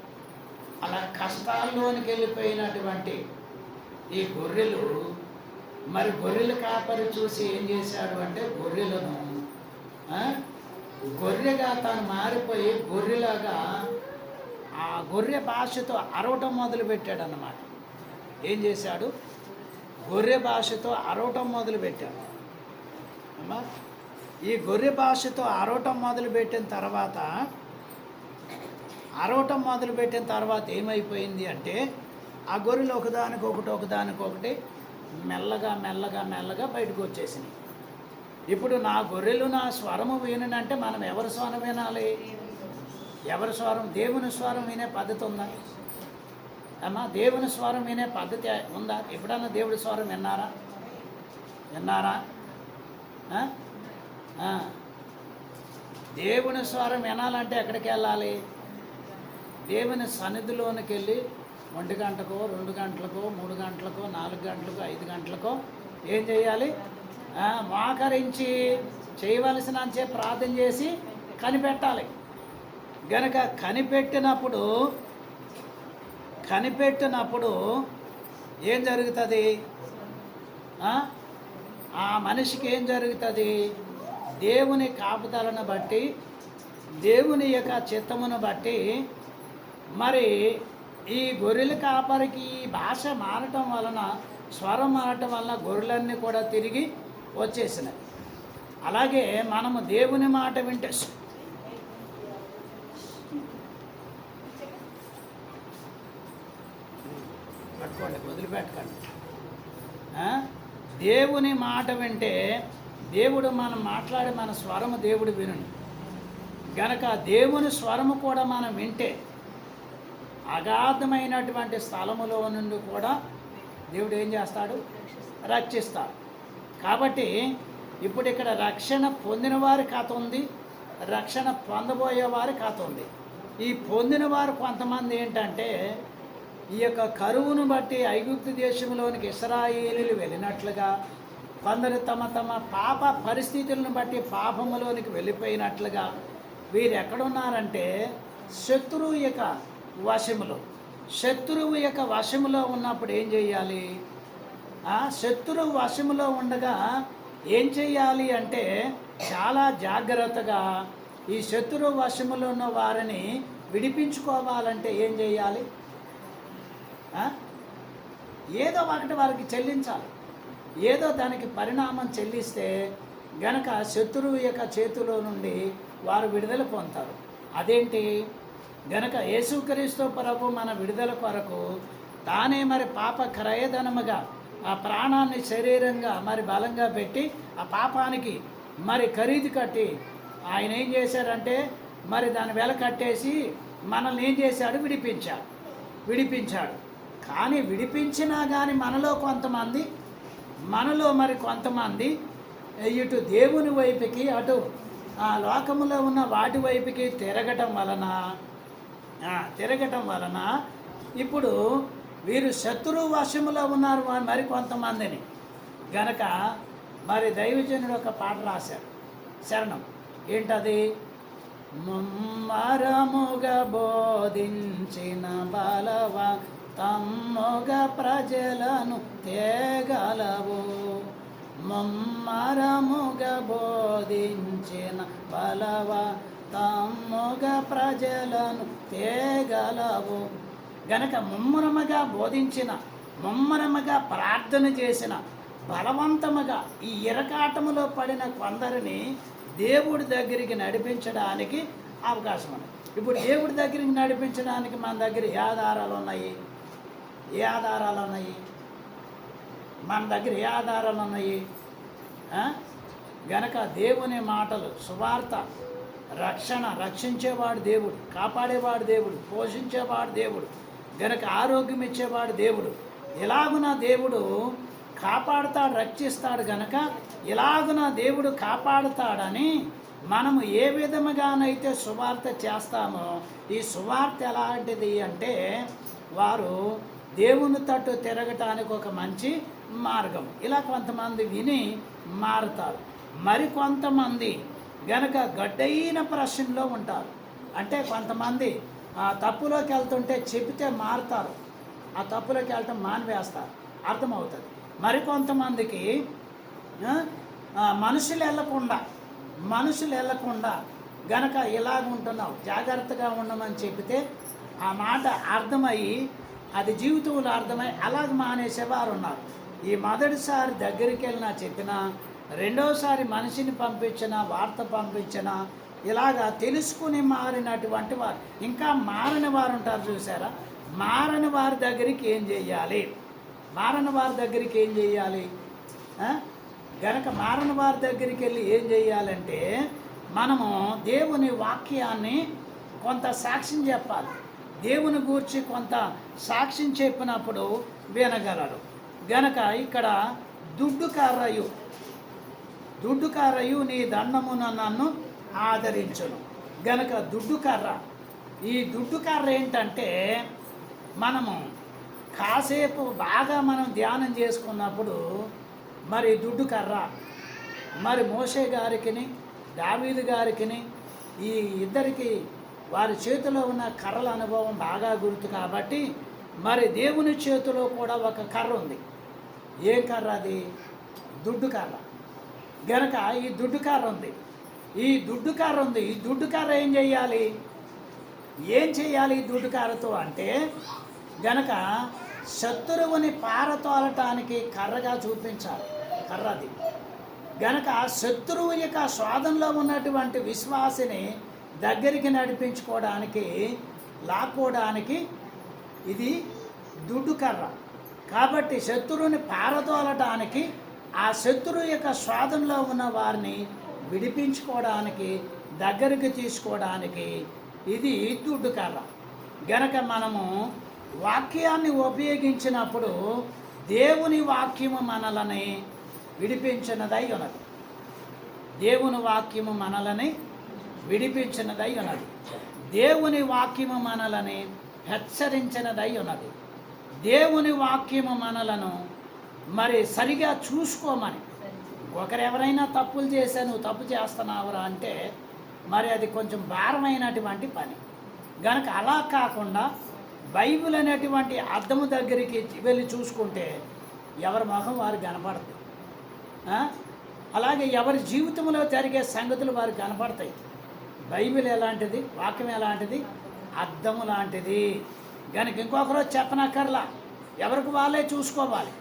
అలా కష్టాల్లోనికి వెళ్ళిపోయినటువంటి ఈ గొర్రెలు మరి గొర్రెల కాపరి చూసి ఏం చేశాడు అంటే గొర్రెలను గొర్రెగా తాను మారిపోయి గొర్రెలాగా ఆ గొర్రె భాషతో అరవటం మొదలుపెట్టాడు అన్నమాట. ఏం చేశాడు? గొర్రె భాషతో అరవటం మొదలుపెట్టాడు అమ్మా. ఈ గొర్రె భాషతో అరవటం మొదలుపెట్టిన తర్వాత ఏమైపోయింది అంటే ఆ గొర్రెలు ఒకదానికొకటి మెల్లగా బయటకు వచ్చేసినాయి. ఇప్పుడు నా గొర్రెలు నా స్వరము వినంటే మనం ఎవరి స్వరం వినాలి? ఎవరి స్వరం? దేవుని స్వరం వినే పద్ధతి ఉందా అమ్మా? దేవుని స్వరం వినే పద్ధతి ఉందా? ఎప్పుడన్నా దేవుడి స్వరం విన్నారా? ఆ? ఆ. దేవుని స్వరం వినాలంటే ఎక్కడికి వెళ్ళాలి? దేవుని సన్నిధిలోనికి వెళ్ళి 1 గంటకో 2 గంటలకో 3 గంటలకో 4 గంటలకో 5 గంటలకో ఏం చేయాలి? మోకరించి చేయవలసిన అంచే ప్రార్థన చేసి కనిపెట్టాలి. గనక కనిపెట్టినప్పుడు ఏం జరుగుతుంది? ఆ మనిషికి ఏం జరుగుతుంది? దేవుని కాపుదలను బట్టి, దేవుని యొక్క చిత్తమును బట్టి, మరి ఈ గొర్రెల కాపరికి ఈ భాష మారటం వలన, స్వరం మారటం వలన గొర్రెలన్నీ కూడా తిరిగి వచ్చేసినాయి. అలాగే మనము దేవుని మాట వింటే పట్టుకోండి, వదిలిపెట్టకండి. దేవుని మాట వింటే దేవుడు మనం మాట్లాడే మన స్వరము దేవుడు వినును. గనక దేవుని స్వరము కూడా మనం వింటే అగాధమైనటువంటి స్థలములో నుండి కూడా దేవుడు ఏం చేస్తాడు? రక్షిస్తాడు. కాబట్టి ఇప్పుడు ఇక్కడ రక్షణ పొందిన వారి కథ ఉంది, రక్షణ పొందబోయే వారి కథ ఉంది. ఈ పొందిన వారు కొంతమంది ఏంటంటే ఈ యొక్క కరువును బట్టి ఐగుప్తు దేశంలోనికి ఇశ్రాయేలీయులు వెళ్ళినట్లుగా, కొందరు తమ తమ పాప పరిస్థితులను బట్టి పాపములోనికి వెళ్ళిపోయినట్లుగా వీరు ఎక్కడున్నారంటే శత్రువు యొక్క వశములో ఉన్నప్పుడు ఏం చేయాలి? శత్రువు వశములో ఉండగా ఏం చేయాలి అంటే చాలా జాగ్రత్తగా ఈ శత్రువు వశములో ఉన్న వారిని విడిపించుకోవాలంటే ఏం చేయాలి? ఏదో ఒకటి వారికి చెల్లించాలి. ఏదో దానికి పరిణామం చెల్లిస్తే గనక శత్రువు యొక్క చేతిలో నుండి వారు విడుదల పొందుతారు. అదేంటి? గనక యేసుక్రీస్తు ప్రభు మన విడుదల కొరకు తానే మరి పాప క్రయధనముగా ఆ ప్రాణాన్ని శరీరంగా మరి బలంగా పెట్టి ఆ పాపానికి మరి ఖరీదు కట్టి ఆయన ఏం చేశారంటే మరి దాని వెల కట్టేసి మనల్ని ఏం చేశాడు? విడిపించాడు. కానీ విడిపించినా కానీ మనలో మరి కొంతమంది ఇటు దేవుని వైపుకి అటు ఆ లోకములో ఉన్న వాటి వైపుకి తిరగటం వలన ఇప్పుడు వీరు శత్రువు వశములో ఉన్నారు మరి కొంతమందిని. గనక మరి దైవజనుడు ఒక పాట రాశాడు, శరణం. ఏంటది? ముమ్మరముగా బోధించిన బలవా తమ్ముగా ప్రజలను తేగలవు, ముమ్మరముగా బోధించిన బలవా తమ్ముగా ప్రజలను తేగలవు. గనక ముమ్మరముగా బోధించిన, ముమ్మరముగా ప్రార్థన చేసిన, బలవంతముగా ఈ ఇరకాటములో పడిన కొందరిని దేవుడి దగ్గరికి నడిపించడానికి అవకాశం ఉంది. ఇప్పుడు దేవుడి దగ్గరికి నడిపించడానికి మన దగ్గర ఏ ఆధారాలు ఉన్నాయి? మన దగ్గర ఏ ఆధారాలు ఉన్నాయి? గనక దేవుని మాటలు, సువార్త, రక్షించేవాడు దేవుడు, కాపాడేవాడు దేవుడు, పోషించేవాడు దేవుడు, గనక ఆరోగ్యం ఇచ్చేవాడు దేవుడు. ఇలాగున దేవుడు కాపాడుతాడు, రక్షిస్తాడు. గనక ఇలాగున దేవుడు కాపాడుతాడని మనము ఏ విధముగానైతే సువార్త చేస్తామో, ఈ సువార్త ఎలాంటిది అంటే వారు దేవుని తట్టు తిరగటానికి ఒక మంచి మార్గం. ఇలా కొంతమంది విని మారుతారు. మరికొంతమంది గనక గడ్డైన ప్రశ్నలో ఉంటారు. అంటే కొంతమంది ఆ తప్పులోకి వెళ్తుంటే చెబితే మారుతారు, ఆ తప్పులోకి వెళ్ళటం మానివేస్తారు, అర్థమవుతుంది. మరికొంతమందికి మనుషులు వెళ్ళకుండా గనక ఇలాగ ఉంటున్నావు, జాగ్రత్తగా ఉండమని చెబితే ఆ మాట అర్థమయ్యి అది జీవితంలో అర్థమై అలాగ మానేసేవారు ఉన్నారు. ఈ మొదటిసారి దగ్గరికి వెళ్ళినా చెప్పినా, రెండోసారి మనిషిని పంపించినా, వార్త పంపించినా, ఇలాగా తెలుసుకుని మారినటువంటి వారు, ఇంకా మారని వారు ఉంటారు చూసారా? మారని వారి దగ్గరికి ఏం చేయాలి? గనక మారని వారి దగ్గరికి వెళ్ళి ఏం చేయాలంటే మనము దేవుని వాక్యాన్ని కొంత సాక్ష్యం చెప్పాలి. దేవుని గూర్చి కొంత సాక్ష్యం చెప్పినప్పుడు వినగలరు. గనక ఇక్కడ దుడ్డు కర్రయు దుడ్డు కర్రయు నీ దండమున నన్ను ఆదరించును. గనక దుడ్డు కర్ర, ఈ దుడ్డు కర్ర ఏంటంటే మనము కాసేపు బాగా మనం ధ్యానం చేసుకున్నప్పుడు మరి దుడ్డు కర్ర మరి మోషే గారికిని దావీదు గారికిని ఈ ఇద్దరికి వారి చేతిలో ఉన్న కర్రల అనుభవం బాగా గుర్తు కాబట్టి మరి దేవుని చేతిలో కూడా ఒక కర్ర ఉంది. ఏం కర్ర అది? దుడ్డు కర్ర. గనక ఈ దుడ్డు కర్ర ఉంది, ఈ దుడ్డు కర్ర ఉంది. ఈ దుడ్డు కర్ర ఏం చేయాలి? ఏం చేయాలి ఈ దుడ్డు కర్రతో అంటే గనక శత్రువుని పారతోలటానికి కర్రగా చూపించాలి. కర్ర అది. గనక శత్రువు యొక్క స్వాదంలో ఉన్నటువంటి విశ్వాసిని దగ్గరికి నడిపించుకోవడానికి లాక్కోవడానికి ఇది దుడ్డు కర్ర. కాబట్టి శత్రువుని పారదోలటానికి ఆ శత్రువు యొక్క స్వాదంలో ఉన్న వారిని విడిపించుకోవడానికి దగ్గరికి తీసుకోవడానికి ఇది దుడ్డు కర్ర. గనక మనము వాక్యాన్ని ఉపయోగించినప్పుడు దేవుని వాక్యము మనలని విడిపించినదై ఉన్నది. దేవుని వాక్యము మనలని విడిపించినదై ఉన్నది. దేవుని వాక్యము మనలని హెచ్చరించినదై ఉన్నది. దేవుని వాక్యము మనలను మరి సరిగా చూసుకోమని. ఒకరెవరైనా తప్పులు చేసా నువ్వు తప్పు చేస్తున్నావురా అంటే మరి అది కొంచెం భారమైనటువంటి పని. కనుక అలా కాకుండా బైబిల్ అనేటువంటి అద్దము దగ్గరికి వెళ్ళి చూసుకుంటే ఎవరి ముఖం వారు కనపడతాయి. అలాగే ఎవరి జీవితంలో జరిగే సంగతులు వారికి కనపడతాయి. బైబిల్ ఎలాంటిది? వాక్యం ఎలాంటిది? అద్దము లాంటిది. కనుక ఇంకొకరు చెప్పనక్కర్లా, ఎవరికి వాళ్ళే చూసుకోవాలి.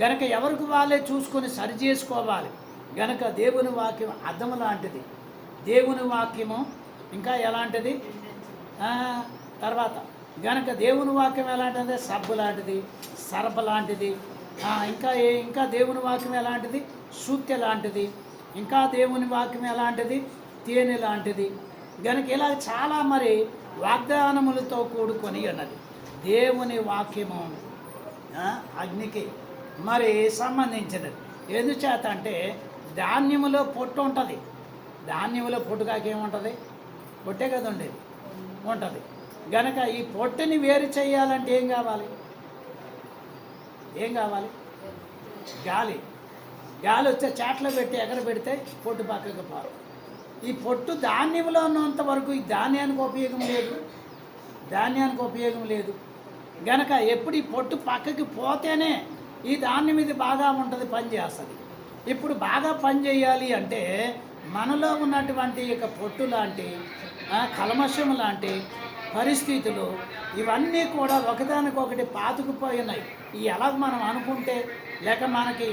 గనక ఎవరికి వాళ్ళే చూసుకొని సరి చేసుకోవాలి. గనక దేవుని వాక్యం అద్దము లాంటిది. దేవుని వాక్యము ఇంకా ఎలాంటిది? తర్వాత గనక దేవుని వాక్యం ఎలాంటిది? సబ్బు లాంటిది, సరప లాంటిది. ఇంకా దేవుని వాక్యం ఎలాంటిది? సూత్య లాంటిది. ఇంకా దేవుని వాక్యం ఎలాంటిది? తేనె లాంటిది. గనక ఇలా చాలా మరి వాగ్దానములతో కూడుకొని ఉన్నది. దేవుని వాక్యము అగ్నికి మరి సంబంధించినది. ఎందుచేత అంటే ధాన్యములో పొట్టు ఉంటుంది. ధాన్యములో పొట్టుకాక ఏముంటుంది? పొట్టే కదా ఉండేది ఉంటుంది. గనక ఈ పొట్టుని వేరు చేయాలంటే ఏం కావాలి? ఏం కావాలి? గాలి. గాలి వచ్చే చాట్లో పెట్టి ఎగర పెడితే పొట్టు పక్కకు పోరు. ఈ పొట్టు ధాన్యంలో ఉన్నంత వరకు ఈ ధాన్యానికి ఉపయోగం లేదు, ధాన్యానికి ఉపయోగం లేదు. గనక ఎప్పుడు ఈ పొట్టు పక్కకి పోతేనే ఈ ధాన్యం ఇది బాగా ఉంటుంది, పని చేస్తుంది. ఇప్పుడు బాగా పని చేయాలి అంటే మనలో ఉన్నటువంటి ఇక పొట్టు లాంటి కల్మషం లాంటి పరిస్థితులు ఇవన్నీ కూడా ఒకదానికొకటి పాతుకుపోయినాయి. ఈ ఎలాగ మనం అనుకుంటే లేక మనకి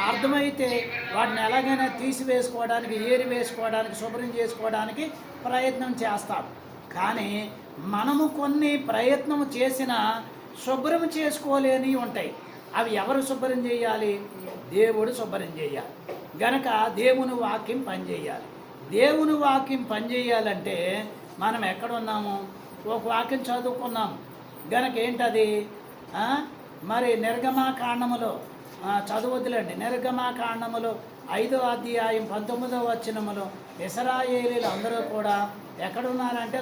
అర్థమైతే వాటిని ఎలాగైనా తీసివేసుకోవడానికి, ఏరి వేసుకోవడానికి, శుభ్రం చేసుకోవడానికి ప్రయత్నం చేస్తాం. కానీ మనము కొన్ని ప్రయత్నం చేసినా శుభ్రం చేసుకోలేని ఉంటాయి. అవి ఎవరు శుభ్రం చేయాలి? దేవుడు శుభ్రం చేయాలి. గనక దేవుని వాక్యం పనిచేయాలి. దేవుని వాక్యం పనిచేయాలంటే మనం ఎక్కడున్నాము? ఒక వాక్యం చదువుకున్నాం. గనక ఏంటది? మరి నిర్గమాకాండములో చదవద్దులండి. నిర్గమాకాండములో 5వ అధ్యాయం 19వ వచనములో ఇశ్రాయేలీలు అందరూ కూడా ఎక్కడున్నారంటే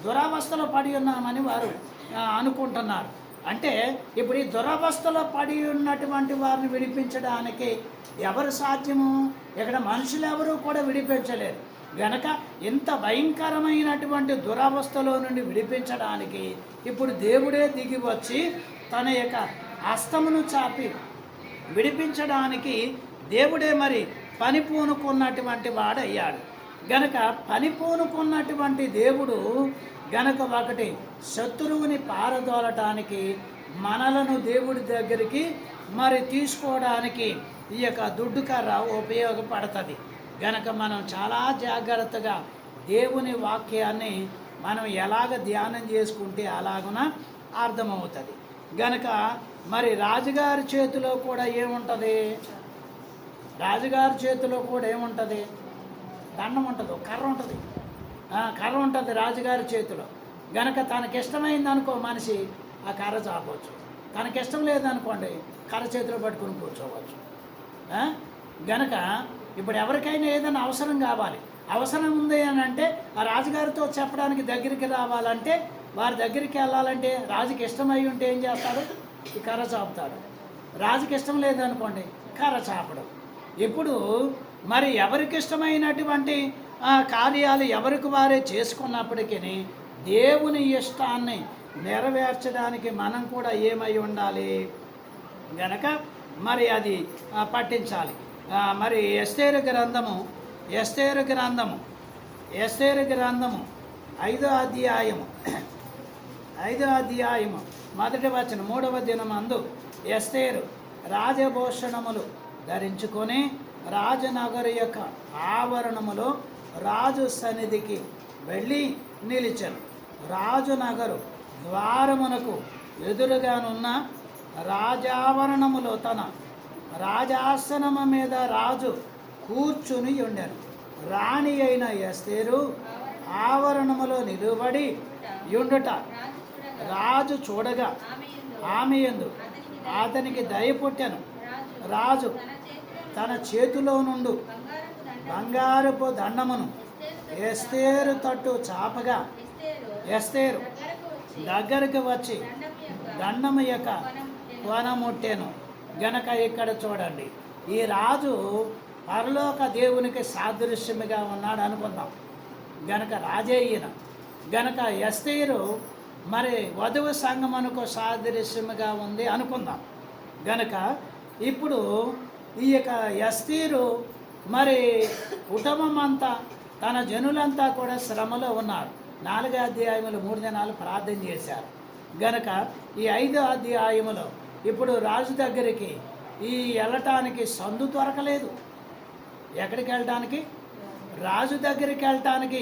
దురవస్థలో పడి ఉన్నామని వారు అనుకుంటున్నారు. అంటే ఇప్పుడు ఈ దురవస్థలో పడి ఉన్నటువంటి వారిని విడిపించడానికి ఎవరు సాధ్యము? ఇక్కడ మనుషులు ఎవరు కూడా విడిపించలేరు. గనక ఇంత భయంకరమైనటువంటి దురవస్థలో నుండి విడిపించడానికి ఇప్పుడు దేవుడే దిగి వచ్చి తన యొక్క హస్తమును చాపి విడిపించడానికి దేవుడే మరి పని పూనుకున్నటువంటి వాడయ్యాడు. గనక పని పూనుకున్నటువంటి దేవుడు గనక ఒకటి శత్రువుని పారదోలటానికి మనలను దేవుడి దగ్గరికి మరి తీసుకోవడానికి ఈ యొక్క దుడ్డు కర్ర ఉపయోగపడుతుంది. గనక మనం చాలా జాగ్రత్తగా దేవుని వాక్యాన్ని మనం ఎలాగ ధ్యానం చేసుకుంటే అలాగున అర్థమవుతుంది. గనక మరి రాజుగారి చేతిలో కూడా ఏముంటుంది? రాజుగారి చేతిలో కూడా ఏముంటుంది? దండం ఉంటుంది, కర్ర ఉంటుంది. కర్ర ఉంటుంది రాజుగారి చేతిలో. గనక తనకిష్టమైంది అనుకో మనిషి ఆ కర్ర చాపవచ్చు. తనకిష్టం లేదనుకోండి కర్ర చేతిలో పట్టుకుని కూర్చోవచ్చు. గనక ఇప్పుడు ఎవరికైనా ఏదైనా అవసరం కావాలి, అవసరం ఉంది అని అంటే ఆ రాజుగారితో చెప్పడానికి దగ్గరికి రావాలంటే, వారి దగ్గరికి వెళ్ళాలంటే రాజుకి ఇష్టమై ఉంటే ఏం చేస్తాడు? ఈ కర్ర చాపుతాడు. రాజుకి ఇష్టం లేదనుకోండి, కర్ర చాపడం. ఇప్పుడు మరి ఎవరికి ఇష్టమైనటువంటి కార్యాలు ఎవరికి వారే చేసుకున్నప్పటికీ దేవుని ఇష్టాన్ని నెరవేర్చడానికి మనం కూడా ఏమై ఉండాలి గనక మరి అది పట్టించాలి. మరి ఎస్తేరు గ్రంథము 5వ అధ్యాయము మొదటి వచనం 3వ దినమందు ఎస్తేరు రాజభూషణములు ధరించుకొని రాజనగరు యొక్క ఆవరణములో రాజు సన్నిధికి వెళ్ళి నిలిచెను. రాజునగరు ద్వారమునకు ఎదురుగానున్న రాజావరణములో తన రాజాసనము మీద రాజు కూర్చుని ఉండెను. రాణి అయిన ఎస్తేరు ఆవరణములో నిలువడి యుండుట రాజు చూడగా ఆమె యందు అతనికి దయ పుట్టెను. రాజు తన చేతిలో నుండి బంగారపు దండమును ఎస్తేరు తట్టు చాపగా ఎస్తేరు దగ్గరకు వచ్చి దండము యొక్క కొనముట్టెను. గనక ఇక్కడ చూడండి, ఈ రాజు పరలోక దేవునికి సాదృశ్యముగా ఉన్నాడు అనుకుందాం. గనక రాజే ఈయన. గనక ఎస్తేరు మరి వధువు సంగమునకు సాదృశ్యముగా ఉంది అనుకుందాం. గనక ఇప్పుడు ఈ యొక్క ఎస్తేరు మరి కుటుంబం అంతా, తన జనులంతా కూడా శ్రమలో ఉన్నారు. 4వ అధ్యాయములు 3 దినాలు ప్రార్థన చేశారు. గనక ఈ 5వ అధ్యాయములో ఇప్పుడు రాజు దగ్గరికి వెళ్ళటానికి సందు దొరకలేదు. ఎక్కడికి వెళ్ళటానికి? రాజు దగ్గరికి వెళ్ళటానికి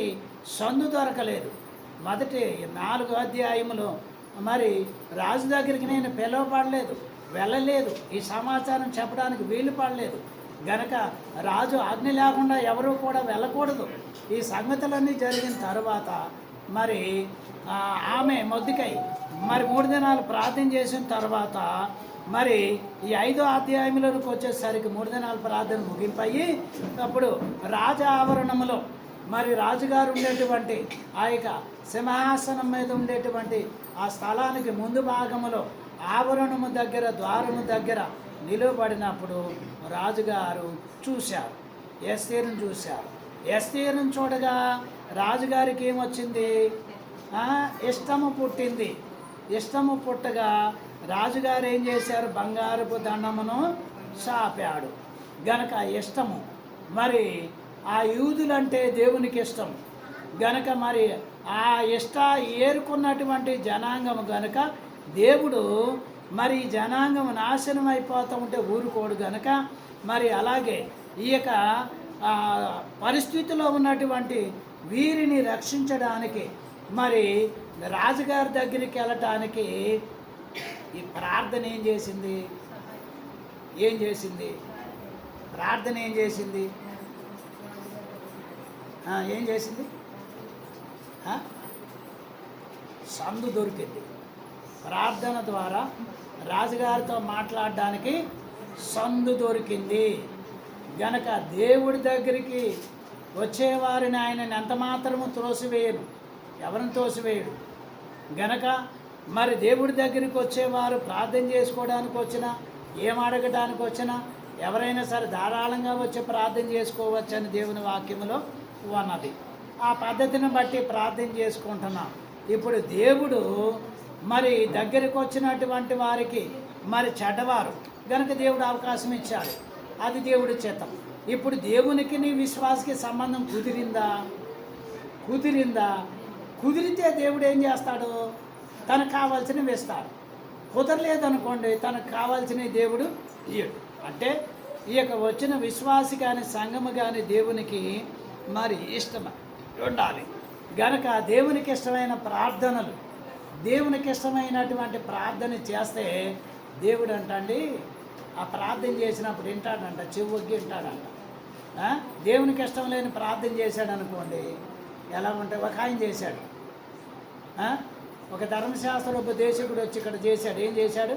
సందు దొరకలేదు. మొదటి 4వ అధ్యాయములో మరి రాజు దగ్గరికి నేను పిలువపడలేదు, వెళ్ళలేదు, ఈ సమాచారం చెప్పడానికి వీలు పడలేదు. గనక రాజు ఆజ్ఞ లేకుండా ఎవరూ కూడా వెళ్ళకూడదు. ఈ సంగతులన్నీ జరిగిన తర్వాత మరి ఆమె మొద్దుకై మరి 3 దినాలు ప్రార్థన చేసిన తర్వాత మరి ఈ 5వ అధ్యాయంలోకి వచ్చేసరికి 3 దినాల ప్రార్థన ముగింపయ్యి అప్పుడు రాజ ఆవరణములో మరి రాజుగారు ఉండేటువంటి ఆ యొక్క సింహాసనం మీద ఉండేటువంటి ఆ స్థలానికి ముందు భాగములో ఆవరణము దగ్గర, ద్వారము దగ్గర నిలువబడినప్పుడు రాజుగారు చూశారు, ఎస్తేరును చూశారు. ఎస్తేరును చూడగా రాజుగారికి ఏమొచ్చింది? ఇష్టము పుట్టింది. ఇష్టము పుట్టగా రాజుగారు ఏం చేశారు? బంగారపు దండమును చాపాడు. గనక ఇష్టము మరి ఆ యూదులంటే దేవునికి ఇష్టం గనక మరి ఆ ఏరుకున్నటువంటి జనాంగము గనక దేవుడు మరి జనాంగం నాశనం అయిపోతూ ఉంటే ఊరుకోడు గనక మరి అలాగే ఈ యొక్క పరిస్థితిలో ఉన్నటువంటి వీరిని రక్షించడానికి మరి రాజుగారి దగ్గరికి వెళ్ళటానికి ఈ ప్రార్థన ఏం చేసింది? ప్రార్థన ఏం చేసింది? సందు దొరికింది. ప్రార్థన ద్వారా రాజుగారితో మాట్లాడడానికి సందు దొరికింది. గనక దేవుడి దగ్గరికి వచ్చేవారిని ఆయన ఎంత మాత్రము త్రోసివేయను, ఎవరిని తోసివేయడు. గనక మరి దేవుడి దగ్గరికి వచ్చేవారు ప్రార్థన చేసుకోవడానికి వచ్చినా, ఏం అడగడానికి వచ్చినా ఎవరైనా సరే ధారాళంగా వచ్చి ప్రార్థన చేసుకోవచ్చని దేవుని వాక్యములో ఉన్నది. ఆ పద్ధతిని బట్టి ప్రార్థన చేసుకుంటున్నాం. ఇప్పుడు దేవుడు మరి దగ్గరికి వచ్చినటువంటి వారికి మరి చెడ్డవారు గనక దేవుడు అవకాశం ఇచ్చాడు, అది దేవుడి చిత్తం. ఇప్పుడు దేవునికి నీ విశ్వాసకి సంబంధం కుదిరితే దేవుడు ఏం చేస్తాడు? తనకు కావాల్సినవి ఇస్తాడు. కుదరలేదనుకోండి, తనకు కావాల్సినవి దేవుడు ఇయ్యడు. అంటే ఈ యొక్క వచ్చిన విశ్వాసి కానీ సంఘము కానీ దేవునికి మరి ఇష్టం ఉండాలి. గనక దేవునికి ఇష్టమైన ప్రార్థనలు, దేవునికి ఇష్టమైనటువంటి ప్రార్థన చేస్తే దేవుడు అంటండి ఆ ప్రార్థన చేసినప్పుడు వింటాడంట, చెవుగ్గి వింటాడంట. దేవునికి ఇష్టం లేని ప్రార్థన చేశాడు అనుకోండి, ఎలా ఉంటే ఒక ఆయన చేశాడు, ఒక ధర్మశాస్త్ర ఉపదేశకుడు వచ్చి ఇక్కడ చేశాడు. ఏం చేశాడు?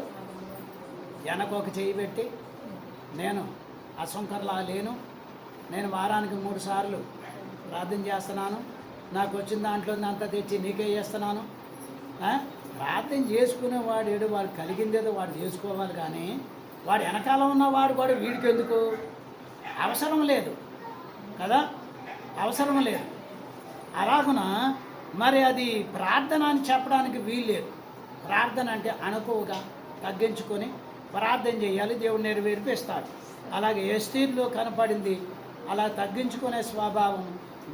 వెనక ఒక చెయ్యి పెట్టి నేను అసంకర్లా లేను. నేను వారానికి 3 సార్లు ప్రార్థన చేస్తున్నాను. నాకు వచ్చిన దాంట్లో అంతా తెచ్చి నీకే చేస్తున్నాను. ప్రార్థన చేసుకునేవాడు ఏడు వాడు కలిగిందేదో వాడు చేసుకోవాలి, కానీ వాడు వెనకాల ఉన్నవాడు కూడా వీడికి ఎందుకు? అవసరం లేదు కదా, అవసరం లేదు. అలాగున మరి అది ప్రార్థన అని చెప్పడానికి వీల్లేదు. ప్రార్థన అంటే అనుకువగా తగ్గించుకొని ప్రార్థన చేయాలి, దేవుడు నెరవేర్పిస్తాడు. అలాగే ఎస్తేరులో కనపడింది అలా తగ్గించుకునే స్వభావం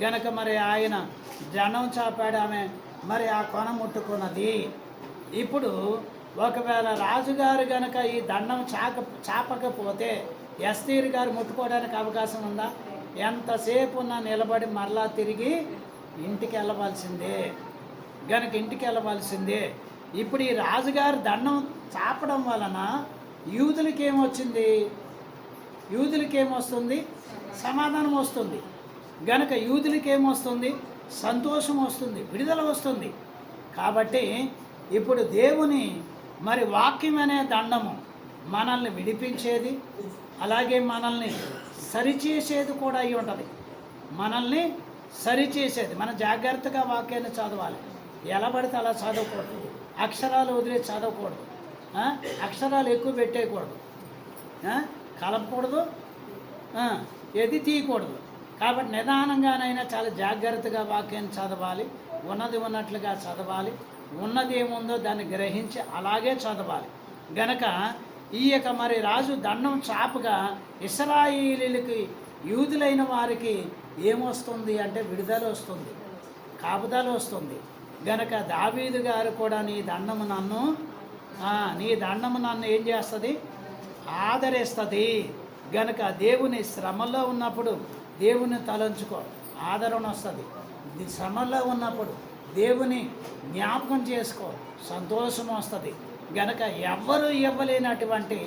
గనక మరి ఆయన జనం చాపాడు, ఆమె మరి ఆ కొన ముట్టుకున్నది. ఇప్పుడు ఒకవేళ రాజుగారు గనక ఈ దండం చాపకపోతే ఎస్తేరు గారు ముట్టుకోవడానికి అవకాశం ఉందా? ఎంతసేపు ఉన్నా నిలబడి మరలా తిరిగి ఇంటికి వెళ్ళవలసిందే, గనక ఇంటికి వెళ్ళవలసిందే. ఇప్పుడు ఈ రాజుగారు దండం చాపడం వలన యూదులకి ఏమొచ్చింది? యూదులకి ఏమొస్తుంది? సమాధానం వస్తుంది. గనక యూదులకి ఏమొస్తుంది? సంతోషం వస్తుంది, విడుదల వస్తుంది. కాబట్టి ఇప్పుడు దేవుని మరి వాక్యం అనే దండము మనల్ని విడిపించేది, అలాగే మనల్ని సరిచేసేది కూడా అయి ఉంటుంది. మనల్ని సరిచేసేది. మనం జాగ్రత్తగా వాక్యాన్ని చదవాలి. ఎలా పడితే అలా చదవకూడదు, అక్షరాలు వదిలేసి చదవకూడదు, అక్షరాలు ఎక్కువ పెట్టేయకూడదు, కలపకూడదు, ఏది తీయకూడదు. కాబట్టి నిదానంగానైనా చాలా జాగ్రత్తగా వాక్యాన్ని చదవాలి, ఉన్నది ఉన్నట్లుగా చదవాలి, ఉన్నది ఏముందో దాన్ని గ్రహించి అలాగే చదవాలి. గనక ఈ యొక్క మరి రాజు దండం చాపుగా ఇశ్రాయేలీయులకి, యూదులైన వారికి ఏమొస్తుంది అంటే విడుదల వస్తుంది, కాపుదల వస్తుంది. గనక దావీదు గారు కూడా నీ దండము నన్ను ఏం చేస్తుంది? ఆదరిస్తుంది. గనక దేవుని శ్రమలో ఉన్నప్పుడు దేవుని తలంచుకో, ఆదరణ వస్తుంది. శ్రమలో ఉన్నప్పుడు దేవుని జ్ఞాపకం చేసుకో, సంతోషం వస్తుంది. గనక ఎవ్వరూ ఇవ్వలేనటువంటి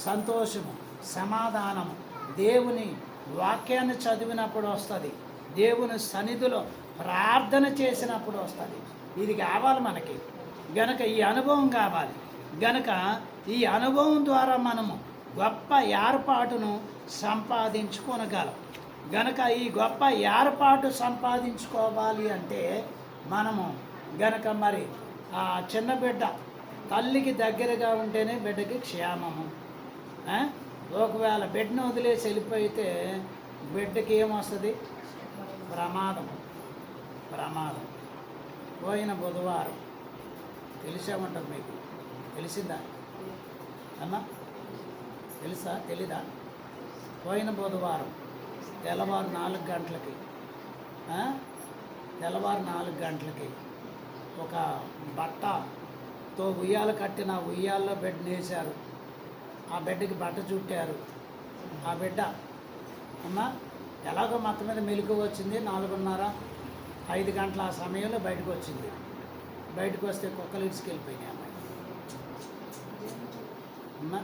సంతోషము, సమాధానము దేవుని వాక్యాన్ని చదివినప్పుడు వస్తుంది, దేవుని సన్నిధిలో ప్రార్థన చేసినప్పుడు వస్తుంది. ఇది కావాలి మనకి. గనక ఈ అనుభవం కావాలి. గనక ఈ అనుభవం ద్వారా మనము గొప్ప ఏర్పాటును సంపాదించుకోనగలం. గనక ఈ గొప్ప ఏర్పాటు సంపాదించుకోవాలి అంటే మనము గనక మరి ఆ చిన్న బిడ్డ తల్లికి దగ్గరగా ఉంటేనే బిడ్డకి క్షేమము. ఒకవేళ బిడ్డను వదిలేసి వెళ్ళిపోతే బిడ్డకి ఏమొస్తుంది? ప్రమాదం. పోయిన బుధవారం తెలిసామంటారు, మీకు తెలిసిందా అమ్మా? తెలుసా? తెలీదా? పోయిన బుధవారం తెల్లవారు 4 గంటలకి ఒక బట్టతో ఉయ్యాల కట్టిన ఉయ్యాల్లో బెడ్ వేశారు. ఆ బెడ్కి బట్ట చుట్టారు. ఆ బిడ్డ అమ్మా ఎలాగో మొత్తం మీద మెలకు వచ్చింది. 4:30-5 గంటల ఆ సమయంలో బయటకు వచ్చింది. బయటకు వస్తే కుక్కలు ఇసుకెళ్ళిపోయినాయి. అమ్మాయి అమ్మా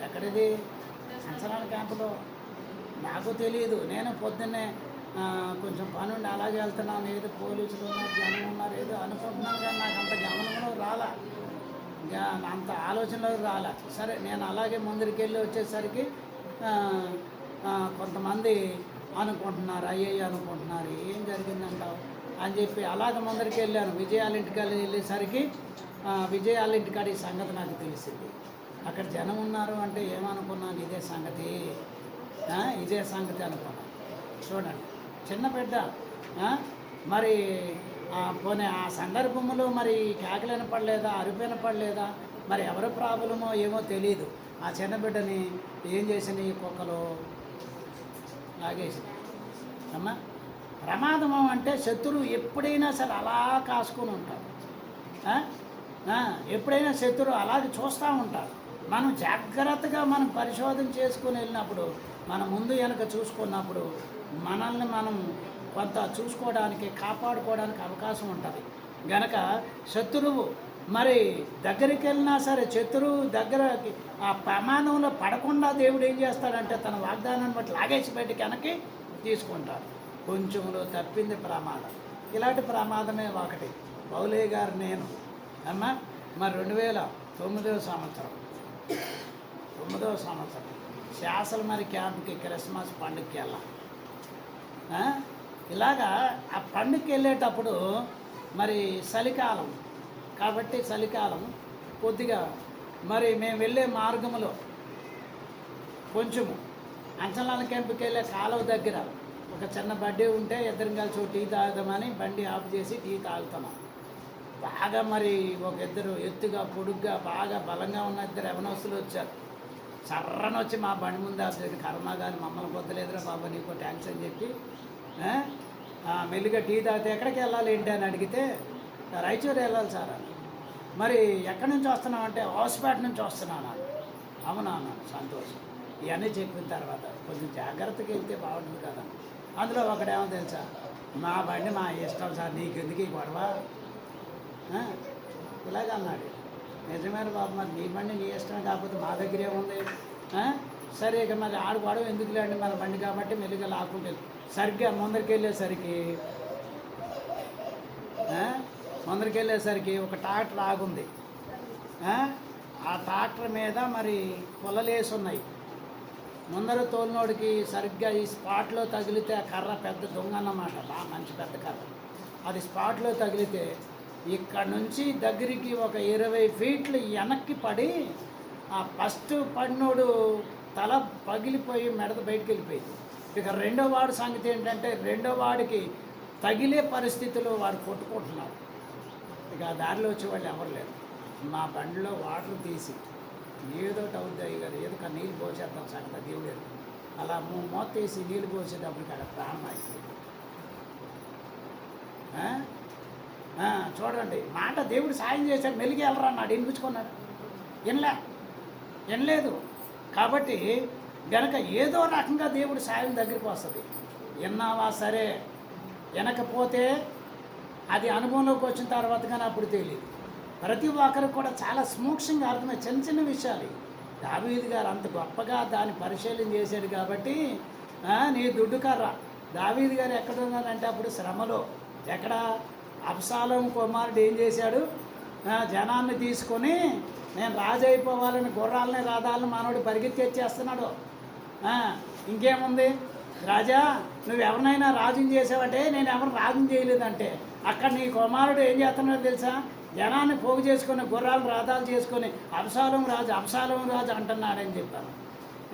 ఎక్కడిది? సంచలన క్యాంపులో. నాకు తెలియదు. నేను పొద్దున్నే కొంచెం పనుండి అలాగే వెళ్తున్నాను. ఏదో పోలీసులు ఉన్నారు, జనం ఉన్నారు, ఏదో అనుకుంటున్నాను, కానీ నాకు అంత గమనంలో రాలా, అంత ఆలోచనలో రాలా. సరే నేను అలాగే ముందరికి వెళ్ళి వచ్చేసరికి కొంతమంది అనుకుంటున్నారు, అయ్యయ్య అనుకుంటున్నారు, ఏం జరిగిందంటావు అని చెప్పి అలాగ ముందరికి వెళ్ళాను. విజయాల ఇంటికి వెళ్ళేసరికి విజయాల ఇంటికాడ ఈ సంగతి నాకు తెలిసింది. అక్కడ జనం ఉన్నారు అంటే ఏమనుకున్నాను, ఇదే సంగతి అనుకున్నాను. చూడండి, చిన్న బిడ్డ మరి పోనీ ఆ సందర్భంలో మరి కేకలైన పడలేదా, అరిపోయిన పడలేదా, మరి ఎవరి ప్రాబ్లమో ఏమో తెలియదు. ఆ చిన్న బిడ్డని ఏం చేసినాయి? కుక్కలు లాగేసి. అమ్మా ప్రమాదము అంటే శత్రువు ఎప్పుడైనా సరే అలా కాసుకొని ఉంటాడు. ఎప్పుడైనా శత్రువు అలాగే చూస్తూ ఉంటాడు. మనం జాగ్రత్తగా మనం పరిశోధన చేసుకుని వెళ్ళినప్పుడు, మనం ముందు వెనక చూసుకున్నప్పుడు మనల్ని మనం కొంత చూసుకోవడానికి, కాపాడుకోవడానికి అవకాశం ఉంటుంది. గనక శత్రువు మరి దగ్గరికి వెళ్ళినా సరే శత్రువు దగ్గరకి ఆ ప్రమాదంలో పడకుండా దేవుడు ఏం చేస్తాడంటే తన వాగ్దానాన్ని బట్టి లాగేసి బయటికి వెనక్కి తీసుకుంటాడు. కొంచెంలో తప్పింది ప్రమాదం. ఇలాంటి ప్రమాదమే ఒకటి. పౌలయ్య గారు నేను మరి 2009వ సంవత్సరం శాసల మరి క్యాంప్కి క్రిస్మస్ పండుగకి వెళ్ళాం. ఇలాగా ఆ పండుగకి వెళ్ళేటప్పుడు మరి చలికాలం కాబట్టి చలికాలం కొద్దిగా మరి మేము వెళ్ళే మార్గంలో కొంచెము అంచనాల క్యాంపుకి వెళ్ళే కాలువ దగ్గర ఒక చిన్న బడ్డీ ఉంటే ఇద్దరం కలిసి టీ తాగుదామని బండి ఆఫ్ చేసి టీ తాగుతున్నాం. బాగా మరి ఒక ఇద్దరు ఎత్తుగా పొడుగ్గా బాగా బలంగా ఉన్న ఇద్దరు యవనస్తులు వచ్చారు. సర్రని వచ్చి మా బండి ముందు ఆపేది. కర్మ కానీ మమ్మల్ని పొద్దులేదురా బాబా నీకు థ్యాంక్స్ అని చెప్పి మెల్లిగా టీ తాగితే ఎక్కడికి వెళ్ళాలి ఏంటి అని అడిగితే రాయచూరు వెళ్ళాలి సార్ అని. మరి ఎక్కడి నుంచి వస్తున్నావు అంటే హౌస్పేట నుంచి వస్తున్నాను. అవునా అన్నాను. సంతోషం. ఇవన్నీ చెప్పిన తర్వాత కొంచెం జాగ్రత్తగా వెళ్తే బాగుంటుంది కదా. అందులో ఒకడేమో తెలుసా, మా బండి మా ఇష్టం సార్, నీకెందుకు ఈ గొడవ ఇలాగ అన్నాడు. నిజమైన బాబు, మరి నీ బండి నీ ఇష్టం కాకపోతే మా దగ్గరే ఉంది. సరే ఇక మరి ఆడు గొడవ ఎందుకు లేండి, మన బండి కాబట్టి మెల్లిగా లాక్కుంటే సరిగ్గా ముందరికి వెళ్ళేసరికి ఒక ట్రాక్టర్ ఆగుంది. ఆ ట్రాక్టర్ మీద మరి పొలలేసి ఉన్నాయి. ముందర తోలినోడికి సరిగ్గా ఈ స్పాట్లో తగిలితే ఆ కర్ర పెద్ద దొంగ అన్నమాట, బాగా మంచి పెద్ద కర్ర. అది స్పాట్లో తగిలితే ఇక్కడ నుంచి దగ్గరికి ఒక 20 ఫీట్లు వెనక్కి పడి ఆ ఫస్ట్ పడినోడు తల పగిలిపోయి మెడత బయటికి వెళ్ళిపోయింది. ఇక రెండో వాడు సంగతి ఏంటంటే రెండో వాడికి తగిలే పరిస్థితిలో వాడు కొట్టుకుంటున్నాడు. ఇక ఆ దారిలో వచ్చేవాళ్ళు ఎవరు లేరు. మా బండిలో వాటర్ తీసి ఏదో అవుతాయి కదా, ఏదో నీళ్ళు పోసేద్దాం సంగతి దేవుడు అలా మూత తీసి నీళ్ళు పోసేటప్పటికి అక్కడ ప్రాణం అయిపోయింది. చూడండి, మాట దేవుడు సాయం చేశాడు. మెలిగి వెళ్ళరా అన్నాడు, వినిపించుకున్నాడు. వినలేదు. కాబట్టి గనక ఏదో రకంగా దేవుడు సాయం దగ్గరికి వస్తుంది. విన్నావా సరే, వినకపోతే అది అనుభవంలోకి వచ్చిన తర్వాత కానీ అప్పుడు తెలియదు. ప్రతి ఒక్కరికి కూడా చాలా సూక్ష్మంగా అర్థమై చిన్న చిన్న విషయాలు. దావీదు గారు అంత గొప్పగా దాన్ని పరిశీలన చేశాడు కాబట్టి నీ దుడ్డు కర్ర. దావీదు గారు ఎక్కడ ఉన్నారంటే అప్పుడు శ్రమలో. ఎక్కడ? అబ్షాలోము కుమారుడు ఏం చేశాడు, జనాన్ని తీసుకొని నేను రాజు అయిపోవాలని గుర్రాలని రథాలను మనోడు పరిగెత్తేస్తున్నాడు. ఇంకేముంది, రాజా నువ్వు ఎవరినైనా రాజుని చేసావంటే నేను ఎవరు రాజుని చేయలేదంటే అక్కడ నీ కుమారుడు ఏం చేస్తున్నాడో తెలుసా, జనాన్ని పోగు చేసుకొని గుర్రాలు రథాలు చేసుకొని అబ్షాలోము రాజు అంటున్నాడని చెప్పాను.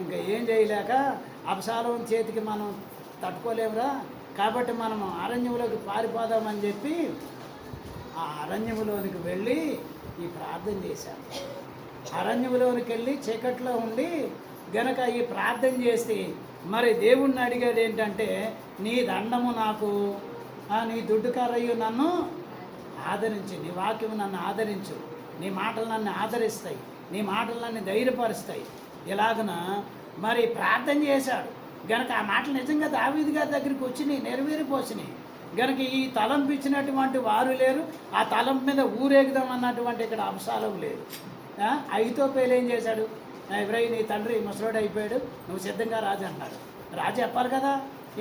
ఇంకా ఏం చేయలేక అబ్షాలోము చేతికి మనం తట్టుకోలేమురా, కాబట్టి మనం అరణ్యంలోకి పారిపోదామని చెప్పి ఆ అరణ్యంలోనికి వెళ్ళి ఈ ప్రార్థన చేశాను. అరణ్యంలోనికి వెళ్ళి చీకట్లో ఉండి గనక ఈ ప్రార్థన చేసి మరి దేవుణ్ణి అడిగాడు ఏంటంటే, నీ దండము నాకు, నీ దుడ్డు కర్రయ్యు నన్ను ఆదరించి, నీ వాక్యం నన్ను ఆదరించు, నీ మాటలు నన్ను ఆదరిస్తాయి, నీ మాటలు నన్ను ధైర్యపరుస్తాయి. ఇలాగన మరి ప్రార్థన చేశాడు. గనక ఆ మాటలు నిజంగా దావీదు గారి దగ్గరికి వచ్చినాయి, నెరవేరిపోసినాయి. గనక ఈ తలంపు ఇచ్చినటువంటి వారు లేరు, ఆ తలంపు మీద ఊరేగుదాం అన్నటువంటి ఇక్కడ అబ్షాలోము లేదు. అహీతోపెలు ఏం చేశాడు, ఇబ్రాహీం నీ తండ్రి ముసలోడు అయిపోయాడు, నువ్వు సిద్ధంగా రాజు అన్నాడు. రాజు చెప్పాలి కదా.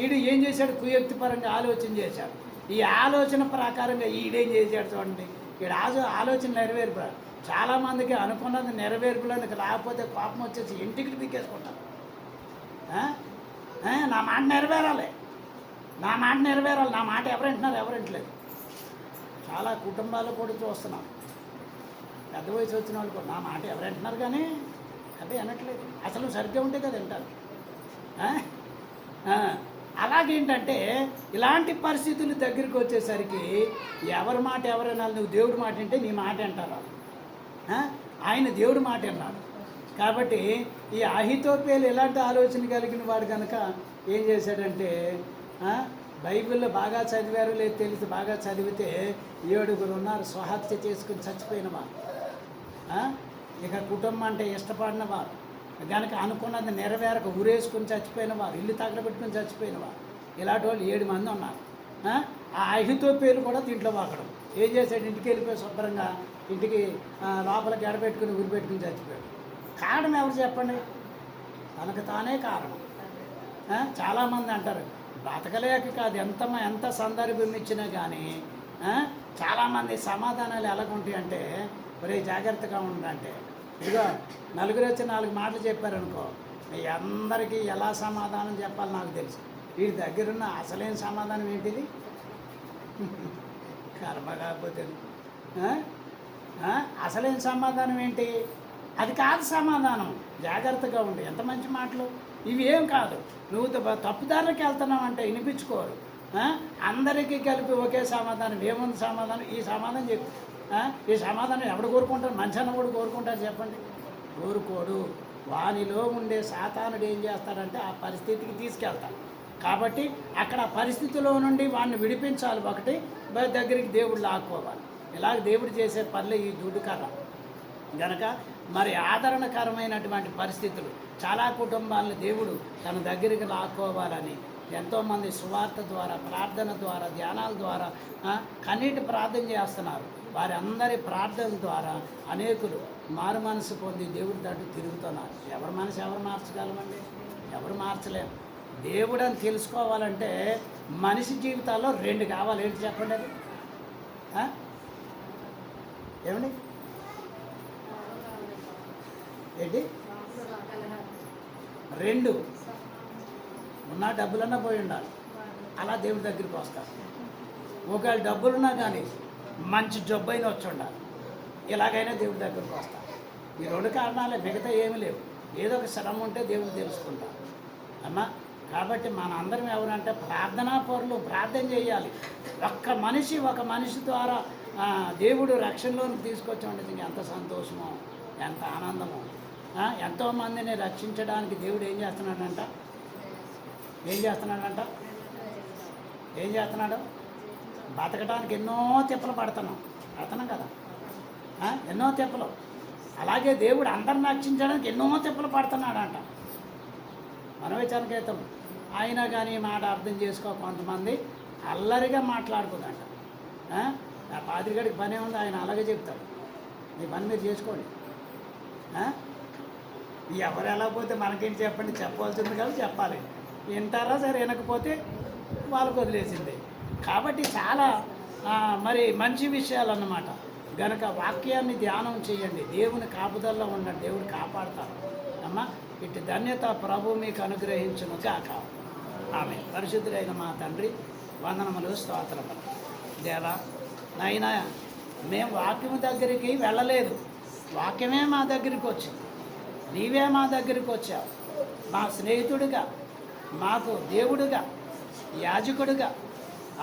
ఈడు ఏం చేశాడు, కుయుక్తిపరంగా ఆలోచన చేశాడు. ఈ ఆలోచన ప్రకారంగా ఈడేం చేశాడు చూడండి. ఈ ఆలోచన నెరవేర్పాడు. చాలామందికి అనుకున్నది నెరవేర్పులోనికి రాకపోతే కోపం వచ్చేసి ఇంటికి దిక్కేసుకుంటారు. నా మాట నెరవేరాలి, నా మాట ఎవరింటలేదు. చాలా కుటుంబాలు కూడా చూస్తున్నాం. పెద్ద వయసు వచ్చిన వాళ్ళు కూడా నా మాట ఎవరింటున్నారు కానీ అదే అనట్లేదు. అసలు సరిగ్గా ఉంటే కదా వింటారు. అలాగేంటంటే ఇలాంటి పరిస్థితులు దగ్గరికి వచ్చేసరికి ఎవరి మాట ఎవరైనా, నువ్వు దేవుడి మాట అంటే నీ మాట అంటారు. ఆయన దేవుడి మాట అన్నాడు. కాబట్టి ఈ అహీతోపెలు ఎలాంటి ఆలోచన కలిగిన వాడు కనుక ఏం చేశాడంటే, బైబిల్లో బాగా చదివారు లేదు తెలిసి బాగా చదివితే 7 ఉన్నారు స్వహత్య చేసుకుని చచ్చిపోయిన వారు. ఇక కుటుంబం అంటే ఇష్టపడిన వారు, కనుక అనుకున్నది నెరవేరక ఊరేసుకుని చచ్చిపోయిన వారు, ఇల్లు తగలబెట్టుకుని చచ్చిపోయిన వారు, ఇలాంటి వాళ్ళు 7 మంది ఉన్నారు. ఆ అహీతోపెలు కూడా దీంట్లో వాకడం. ఏం చేశాడు, ఇంటికి వెళ్ళిపోయి శుభ్రంగా ఇంటికి లోపలికి ఎడబెట్టుకుని ఉరిపెట్టుకుని చచ్చిపోయాడు. కారణం ఎవరు చెప్పండి, తనకు తానే కారణం. చాలామంది అంటారు బతకలేక కాదు, ఎంత సందర్భం ఇచ్చినా కానీ చాలామంది సమాధానాలు ఎలాగుంటాయి అంటే, ఒరే జాగ్రత్తగా ఉండంటే, ఇదిగో నలుగురు వచ్చి 4 మాటలు చెప్పారనుకో, మీ అందరికీ ఎలా సమాధానం చెప్పాలి నాకు తెలుసు. వీడి దగ్గరున్న అసలైన సమాధానం ఏంటిది? కర్మ కాకపోతే అసలైన సమాధానం ఏంటి? అది కాదు సమాధానం. జాగ్రత్తగా ఉండు. ఎంత మంచి మాటలు ఇవి. ఏం కాదు, నువ్వు తప్పుదారులకు వెళ్తున్నావు అంటే వినిపించుకోరు. అందరికీ కలిపి ఒకే సమాధానం. ఏముంది సమాధానం? ఈ సమాధానం చెప్పు. ఈ సమాధానం ఎవడు కోరుకుంటారు? మంచి అన్న కూడా కోరుకుంటారు చెప్పండి? కోరుకోడు. వానిలో ఉండే సాతానుడు ఏం చేస్తాడంటే ఆ పరిస్థితికి తీసుకెళ్తాడు. కాబట్టి అక్కడ పరిస్థితిలో నుండి వాడిని విడిపించాలి. ఒకటి దగ్గరికి దేవుడు లాక్కోవాలి. ఇలాగ దేవుడు చేసే పనులు ఈ దుడ్డు కర్ర గనక మరి ఆదరణకరమైనటువంటి పరిస్థితులు చాలా కుటుంబాలను దేవుడు తన దగ్గరికి లాక్కోవాలని ఎంతోమంది సువార్త ద్వారా, ప్రార్థన ద్వారా, ధ్యానాల ద్వారా కన్నీటి ప్రార్థన చేస్తున్నారు. వారి అందరి ప్రార్థన ద్వారా అనేకులు మారు మనసు పొంది దేవుడి తట్టు తిరుగుతున్నారు. ఎవరి మనసు ఎవరు మార్చగలమండి? ఎవరు మార్చలేము. దేవుడు అని తెలుసుకోవాలంటే మనిషి జీవితాల్లో 2 కావాలి. ఏంటి చెప్పండి? అది ఏమండి? ఏంటి? 2 ఉన్న డబ్బులన్నా పోయి ఉండాలి. అలా దేవుడి దగ్గరికి వస్తారు. ఒకవేళ డబ్బులున్నా కానీ మంచి జబ్బు అయినా వచ్చి ఉండాలి. ఇలాగైనా దేవుడి దగ్గరికి వస్తారు. ఈ 2 కారణాలే, మిగతా ఏమీ లేవు. ఏదో ఒక శ్రమ ఉంటే దేవుడు తెలుసుకుంటారు అమ్మా. కాబట్టి మన అందరం ఎవరంటే ప్రార్థనా పరులు. ప్రార్థన చేయాలి. ఒక మనిషి ద్వారా దేవుడు రక్షణలోకి తీసుకొచ్చి ఉండేది ఎంత సంతోషమో, ఎంత ఆనందమో. ఎంతోమందిని రక్షించడానికి దేవుడు ఏం చేస్తున్నాడంట? ఏం చేస్తున్నాడు? బతకడానికి ఎన్నో తిప్పలు పడుతున్నాం కదా. ఎన్నో తిప్పలు. అలాగే దేవుడు అందరిని రక్షించడానికి ఎన్నో తిప్పలు పడుతున్నాడంట. మనవిచారణ క్రితం అయినా కానీ మాట అర్థం చేసుకో కొంతమంది అల్లరిగా మాట్లాడుకుందంట. ఆ పాదిరిగడికి పనే ఉంది, ఆయన అలాగే చెప్తాడు. మీ పని మీరు చేసుకోండి. ఎవరు ఎలా పోతే మనకేంటి చెప్పండి? చెప్పవలసింది కదా, చెప్పాలి. వింటారా సరే, వినకపోతే వాళ్ళకు వదిలేసింది. కాబట్టి చాలా మరి మంచి విషయాలు అన్నమాట. గనక వాక్యాన్ని ధ్యానం చేయండి. దేవుని కాపుదల్లో ఉండండి. దేవుడు కాపాడుతారు అమ్మా. ఇటు ధన్యత ప్రభు మీకు అనుగ్రహించును గాక. ఆమె. పరిశుద్ధుడైన మా తండ్రి, వందనములు, స్తోత్రములు. దేవా నాయనా, మేము వాక్యం దగ్గరికి వెళ్ళలేదు. వాక్యమే మా దగ్గరికి వచ్చింది. నీవే మా దగ్గరికి వచ్చావు. మా స్నేహితుడిగా, మాకు దేవుడుగా, యాజకుడిగా,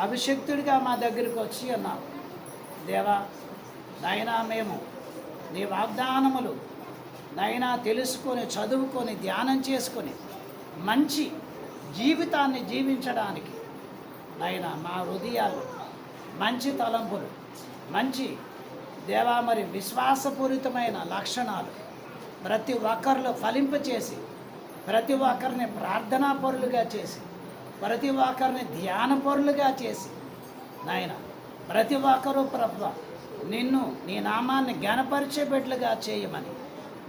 అభిషక్తుడిగా మా దగ్గరికి వచ్చి ఉన్నావు. దేవా నాయనా, మేము నీ వాగ్దానములు నాయనా తెలుసుకొని, చదువుకొని, ధ్యానం చేసుకొని మంచి జీవితాన్ని జీవించడానికి నాయనా మా హృదయాలు మంచి తలంపులు, మంచి దేవా మరి విశ్వాసపూరితమైన లక్షణాలు ప్రతి ఒక్కరిలో ఫలింపచేసి, ప్రతి ఒక్కరిని ప్రార్థనాపరులుగా చేసి, ప్రతి ఒక్కరిని ధ్యానపరులుగా చేసి నాయన ప్రతి ఒక్కరూ ప్రభువా నిన్ను, నీ నామాన్ని ఘనపరిచే బిడ్డలుగా చేయమని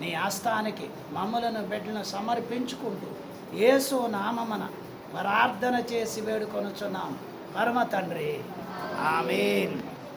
నీ ఆస్థానికి మమ్మలను బిడ్డలను సమర్పించుకుంటూ యేసు నామమున ప్రార్థన చేసి వేడుకొనుచున్నాం పరమ తండ్రి. ఆమేన్.